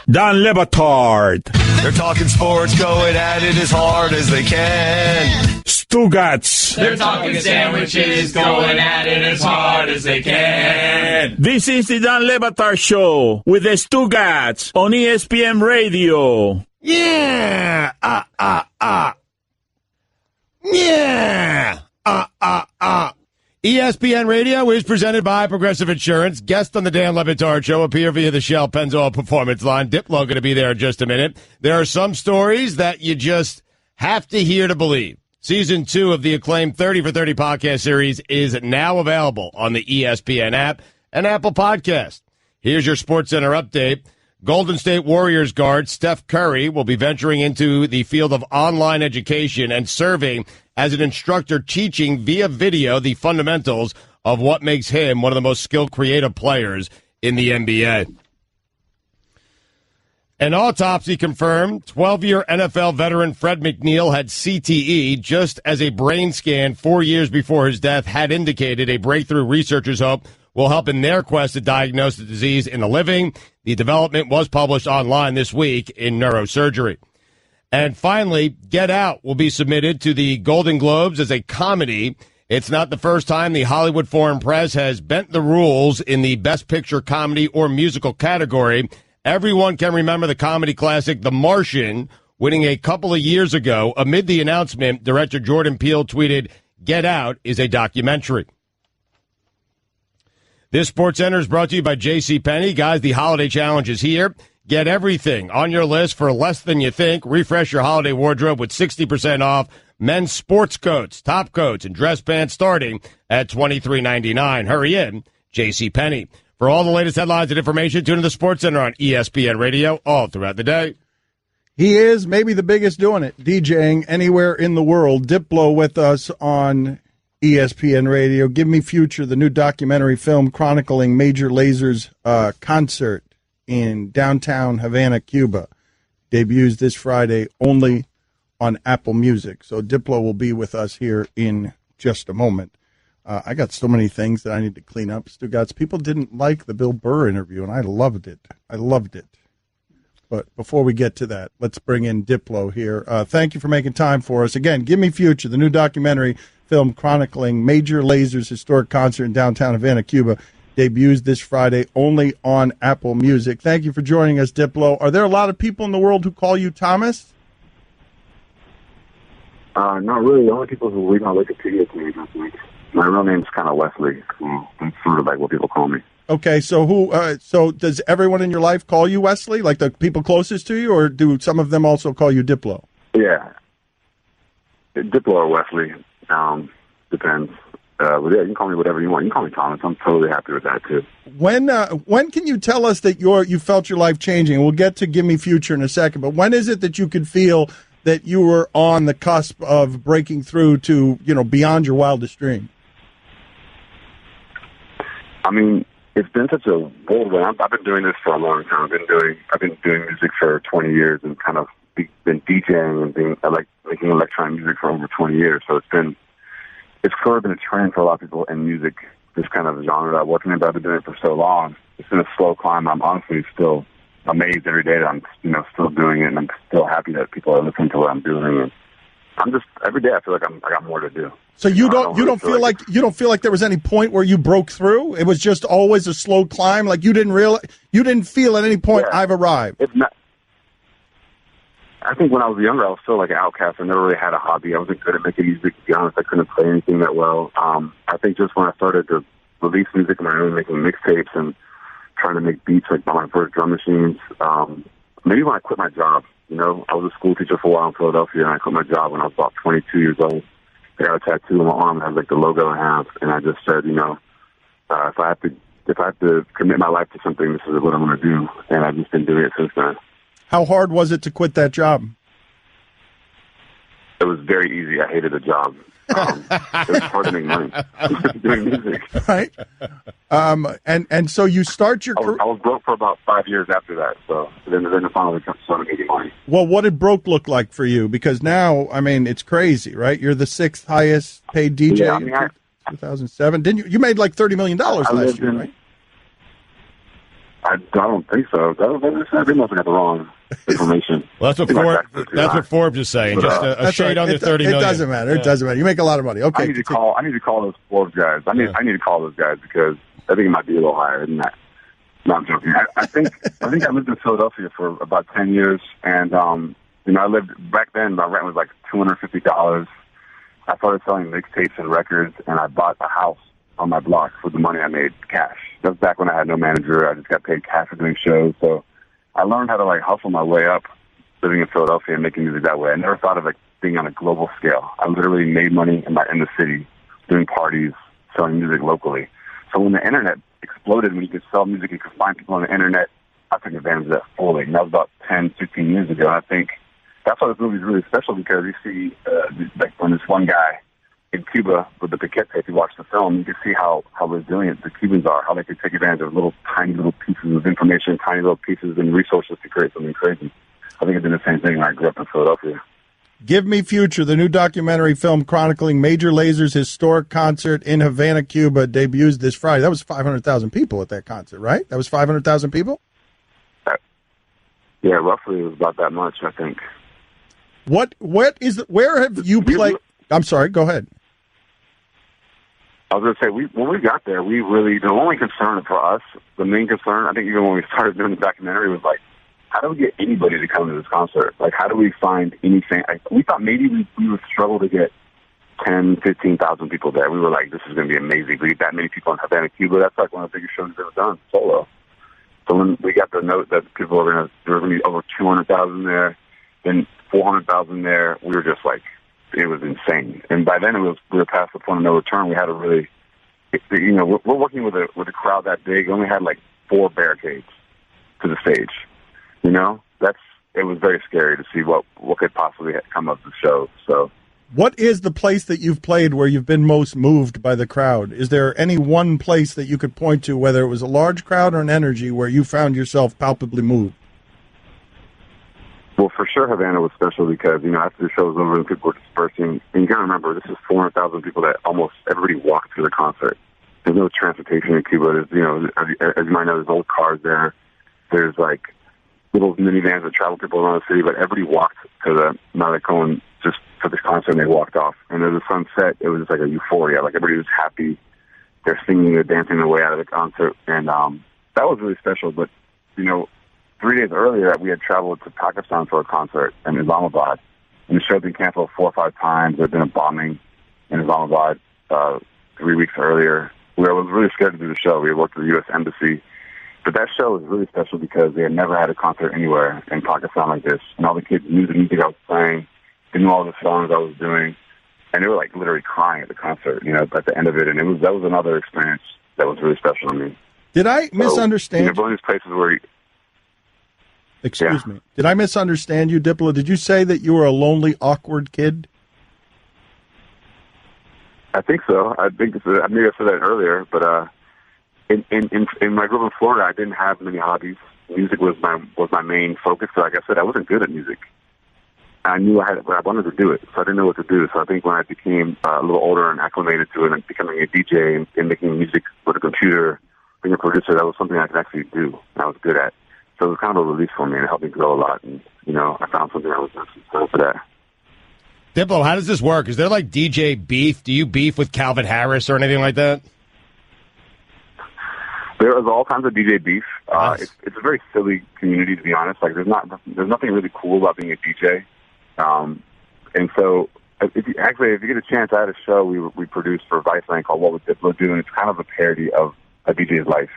Don Le Batard. They're talking sports, going at it as hard as they can. Stugats. They're talking sandwiches, going at it as hard as they can. This is the Don Le Batard Show with the Stugats on ESPN Radio. Yeah. Yeah. ESPN Radio is presented by Progressive Insurance. Guest on the Dan Le Batard Show appear via the Shell Pennzoil Performance Line. Diplo going to be there in just a minute. There are some stories that you just have to hear to believe. Season 2 of the acclaimed 30 for 30 podcast series is now available on the ESPN app and Apple Podcast. Here's your SportsCenter update. Golden State Warriors guard Steph Curry will be venturing into the field of online education and serving as an instructor teaching via video the fundamentals of what makes him one of the most skilled creative players in the NBA. An autopsy confirmed 12-year NFL veteran Fred McNeil had CTE, just as a brain scan 4 years before his death had indicated. A breakthrough researchers hope will help in their quest to diagnose the disease in the living. The development was published online this week in Neurosurgery. And finally, Get Out will be submitted to the Golden Globes as a comedy. It's not the first time the Hollywood Foreign Press has bent the rules in the Best Picture comedy or musical category. Everyone can remember the comedy classic The Martian, winning a couple of years ago. Amid the announcement, director Jordan Peele tweeted, "Get Out is a documentary." This SportsCenter is brought to you by JCPenney. Guys, the holiday challenge is here. Get everything on your list for less than you think. Refresh your holiday wardrobe with 60% off men's sports coats, top coats, and dress pants starting at $23.99. Hurry in, JCPenney. For all the latest headlines and information, tune in to the SportsCenter on ESPN Radio all throughout the day. He is maybe the biggest doing it, DJing anywhere in the world. Diplo with us on ESPN Radio. Give Me Future, the new documentary film chronicling Major Laser's concert in downtown Havana, Cuba. Debuts this Friday only on Apple Music. So Diplo will be with us here in just a moment. I got so many things that I need to clean up. Stugats, people didn't like the Bill Burr interview, and I loved it. But before we get to that, let's bring in Diplo here. Thank you for making time for us. Again, Give Me Future, the new documentary film chronicling Major Laser's historic concert in downtown Havana, Cuba, debuts this Friday only on Apple Music. Thank you for joining us, Diplo. Are there a lot of people in the world who call you Thomas? Not really. The only people who read my Wikipedia page, I think. My real name's kind of Wesley. That's sort of like what people call me. Okay, so so does everyone in your life call you Wesley, like the people closest to you, or do some of them also call you Diplo? Yeah. Diplo or Wesley. Depends. But yeah, you can call me whatever you want. You can call me Thomas. I'm totally happy with that, too. When can you tell us that you felt your life changing? We'll get to Give Me Future in a second, but when is it that you could feel that you were on the cusp of breaking through to, beyond your wildest dream? I mean, it's been such a whirlwind. I've been doing this for a long time. I've been doing music for 20 years and kind of been DJing and making electronic music for over 20 years. So it's sort of been a trend for a lot of people in music this kind of genre that I wasn't about to do it for so long. It's been a slow climb. I'm honestly still amazed every day that I'm, still doing it, and I'm still happy that people are listening to what I'm doing. And I'm just every day I feel like I got more to do. So you don't feel like there was any point where you broke through? It was just always a slow climb. Like you didn't feel at any point I've arrived. It's not. I think when I was younger, I was still like an outcast. I never really had a hobby. I wasn't good at making music, to be honest. I couldn't play anything that well. I think just when I started to release music and I was making mixtapes and trying to make beats, like by my first drum machines, maybe when I quit my job. I was a school teacher for a while in Philadelphia, and I quit my job when I was about 22 years old. I got a tattoo on my arm that has like the logo I have, and I just said, if I have to commit my life to something, this is what I'm going to do, and I've just been doing it since then. How hard was it to quit that job? It was very easy. I hated the job. It was hard to make money doing music. Right. And so you start your career. I was broke for about 5 years after that. So then finally started making money. Well, what did broke look like for you? Because now, it's crazy, right? You're the 6th highest paid DJ in 2007. Didn't you? You made like $30 million last year, right? I don't think so. They must have got the wrong information. Well, that's what Forbes is saying. Just a shade under 30 million. It doesn't matter. It doesn't matter. You make a lot of money. Okay. I need to call those Forbes guys. I need to call those guys because I think it might be a little higher than that. No, I'm joking. I think I lived in Philadelphia for about 10 years, and I lived back then. My rent was like $250. I started selling mixtapes and records, and I bought a house on my block for the money I made cash. That was back when I had no manager. I just got paid cash for doing shows. So I learned how to hustle my way up living in Philadelphia and making music that way. I never thought of being on a global scale. I literally made money in the city, doing parties, selling music locally. So when the internet exploded, when you could sell music, you could find people on the internet, I took advantage of that fully. And that was about 10, 15 years ago. And I think that's why this movie is really special because you see, when this one guy in Cuba with the Piquet tape, you watch the film, you can see how resilient the Cubans are, how they can take advantage of tiny little pieces of information, tiny little pieces and resources to create something crazy. I think I did the same thing when I grew up in Philadelphia. Give Me Future, the new documentary film chronicling Major Laser's historic concert in Havana, Cuba, debuts this Friday. That was 500,000 people at that concert, right? That was 500,000 people? Yeah, roughly it was about that much, I think. Where have you played? I'm sorry, go ahead. I was going to say, when we got there, the only concern for us, the main concern, I think even when we started doing the documentary, was how do we get anybody to come to this concert? How do we find anything? We thought maybe we would struggle to get 10, 15,000 people there. We were like, this is going to be amazing. We get that many people in Havana, Cuba. That's one of the biggest shows we've ever done, solo. So when we got the note that there were going to be over 200,000 there, then 400,000 there, we were just it was insane. And by then we were past the point of no return. We had to really, we're working with a crowd that big. We only had 4 barricades to the stage. It was very scary to see what could possibly come of the show. So, what is the place that you've played where you've been most moved by the crowd? Is there any one place that you could point to, whether it was a large crowd or an energy, where you found yourself palpably moved? Well, for sure, Havana was special because, after the show was over and people were dispersing, and you got to remember, this is 400,000 people that almost everybody walked to the concert. There's no transportation in Cuba. There's, as you might know, there's old cars there. There's, little minivans that travel people around the city, but everybody walked to the Malecon just for this concert, and they walked off. And as the sun set, it was just a euphoria. Everybody was happy. They're singing, they're dancing their way out of the concert. And that was really special. But, 3 days earlier, we had traveled to Pakistan for a concert in Islamabad, and the show had been canceled 4 or 5 times. There had been a bombing in Islamabad 3 weeks earlier. We were really scared to do the show. We had worked with the U.S. Embassy. But that show was really special because they had never had a concert anywhere in Pakistan like this. And all the kids knew the music I was playing, they knew all the songs I was doing, and they were literally crying at the concert, at the end of it. And that was another experience that was really special to me. Did I misunderstand? One of these places where Excuse me. Did I misunderstand you, Diplo? Did you say that you were a lonely, awkward kid? I think so. I maybe I said that earlier, but in my group in Florida, I didn't have many hobbies. Music was my main focus. So like I said, I wasn't good at music. I knew I wanted to do it, so I didn't know what to do. So I think when I became a little older and acclimated to it and becoming a DJ and making music with a computer, being a producer, that was something I could actually do and I was good at. So it was kind of a release for me and it helped me grow a lot. And, I found something I was going for that. Diplo, how does this work? Is there like DJ beef? Do you beef with Calvin Harris or anything like that? There is all kinds of DJ beef. Nice. It's a very silly community, to be honest. Like, there's nothing really cool about being a DJ. And so, if you get a chance, I had a show we produced for Viceland called What Would Diplo Do? And it's kind of a parody of a DJ's life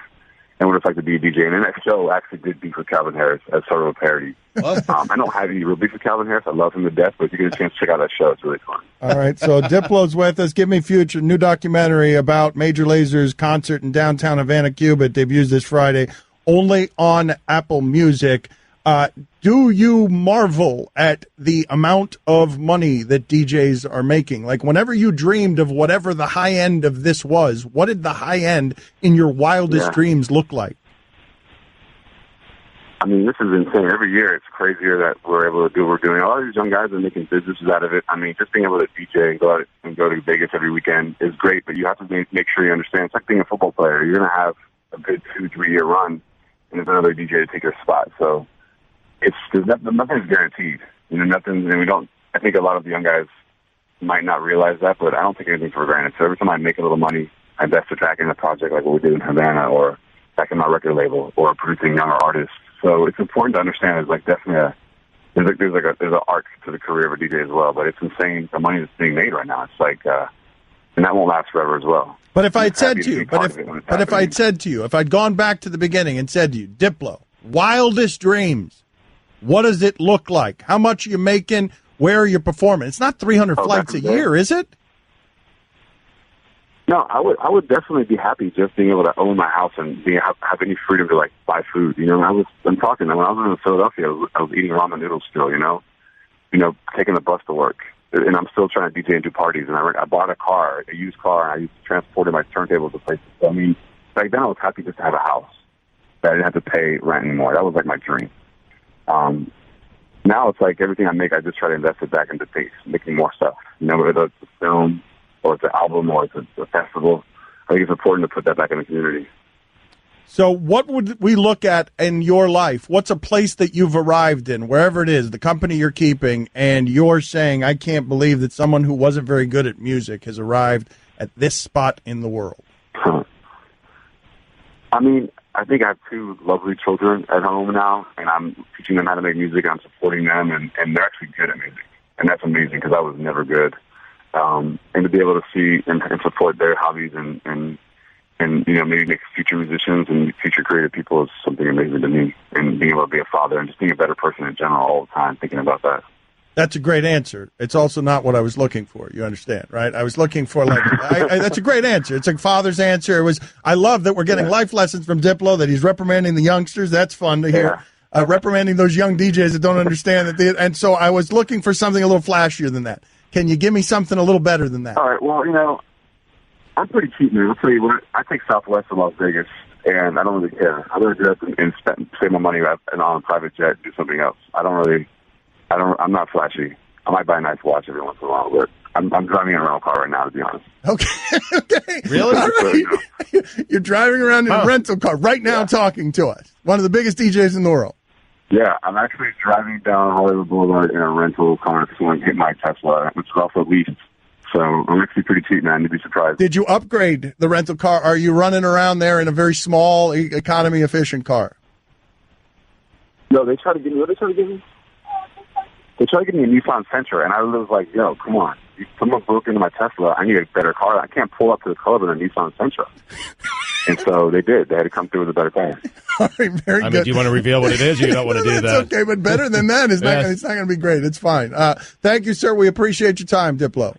and what it's like to be a DJ. And then that show actually did beef with Calvin Harris as sort of a parody. I don't have any real beef with Calvin Harris. I love him to death, but if you get a chance to check out that show, it's really fun. All right, so Diplo's with us. Give Me Future, new documentary about Major Laser's concert in downtown Havana, Cuba. It debuts this Friday, only on Apple Music. Do you marvel at the amount of money that DJs are making? Like, whenever you dreamed of whatever the high end of this was, what did the high end in your wildest dreams look like? I mean, this is insane. Every year it's crazier that we're able to do what we're doing. A lot of these young guys are making businesses out of it. I mean, just being able to DJ and go to Vegas every weekend is great, but you have to make sure you understand. It's like being a football player. You're going to have a good 2-3 year run, and there's another DJ to take your spot. So nothing's guaranteed. Nothing, and I think a lot of the young guys might not realize that, but I don't take anything for granted. So every time I make a little money, I invest it back in a project like what we did in Havana, or back in my record label, or producing younger artists. So it's important to understand there's like definitely there's an arc to the career of a DJ as well. But it's insane the money that's being made right now. It's like, and that won't last forever as well. But if I'd said to you, if I'd gone back to the beginning and said to you, Diplo, wildest dreams, what does it look like? How much are you making? Where are you performing? It's not 300 flights a year, is it? No, I would definitely be happy just being able to own my house and have any freedom to like buy food. I'm talking when I was in Philadelphia, I was eating ramen noodles still. Taking the bus to work, and I'm still trying to DJ and do parties. And I bought a car, a used car, and I used to transport my turntables to places. So, I mean, back then I was happy just to have a house that I didn't have to pay rent anymore. That was like my dream. Now it's like everything I make, I just try to invest it back into things, making more stuff. Whether it's a film or it's an album or it's a festival, I think it's important to put that back in the community. So what would we look at in your life? What's a place that you've arrived in, wherever it is, the company you're keeping, and you're saying, I can't believe that someone who wasn't very good at music has arrived at this spot in the world? I mean, I think I have 2 lovely children at home now, and I'm teaching them how to make music. I'm supporting them, and they're actually good at music. And that's amazing because I was never good. And to be able to see and support their hobbies and maybe make future musicians and future creative people is something amazing to me. And being able to be a father and just being a better person in general all the time, thinking about that. That's a great answer. It's also not what I was looking for. You understand, right? I was looking for that's a great answer. It's a father's answer. I love that we're getting life lessons from Diplo, that he's reprimanding the youngsters. That's fun to hear. Reprimanding those young DJs that don't understand that. And so I was looking for something a little flashier than that. Can you give me something a little better than that? All right. Well, I'm pretty cheap, man. I'll tell you what. I take Southwest to Las Vegas, and I don't really care. I'd rather do that and save my money on a private jet, do something else. I'm not flashy. I might buy a nice watch every once in a while, but I'm driving in a rental car right now, to be honest. Okay. Really? All right. You're driving around in a rental car right now talking to us. One of the biggest DJs in the world. Yeah, I'm actually driving down Hollywood Boulevard in a rental car to hit my Tesla, which is also leased. So I'm actually pretty cheap, man. You'd be surprised. Did you upgrade the rental car? Are you running around there in a very small, economy-efficient car? No, they try to give me. What they try to give me? They tried to give me a Nissan Sentra, and I was like, yo, come on. Someone broke into my Tesla. I need a better car. I can't pull up to the club in a Nissan Sentra. And so they did. They had to come through with a better car. All right, very good. Do you want to reveal what it is, or you don't want to do that? It's okay, but better than that is not. It's not going to be great. It's fine. Thank you, sir. We appreciate your time, Diplo.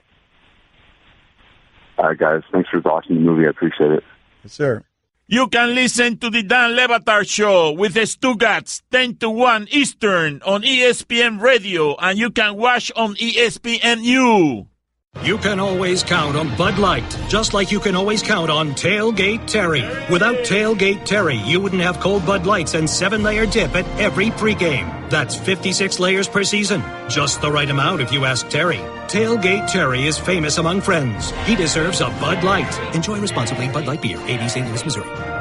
All right, guys. Thanks for watching the movie. I appreciate it. Yes, sir. You can listen to the Dan Le Batard Show with the Stugats 10 to 1 Eastern on ESPN Radio, and you can watch on ESPNU. You can always count on Bud Light, just like you can always count on Tailgate Terry. Without Tailgate Terry, you wouldn't have cold Bud Lights and 7-layer dip at every pregame. That's 56 layers per season. Just the right amount if you ask Terry. Tailgate Terry is famous among friends. He deserves a Bud Light. Enjoy responsibly. Bud Light Beer, AB St. Louis, Missouri.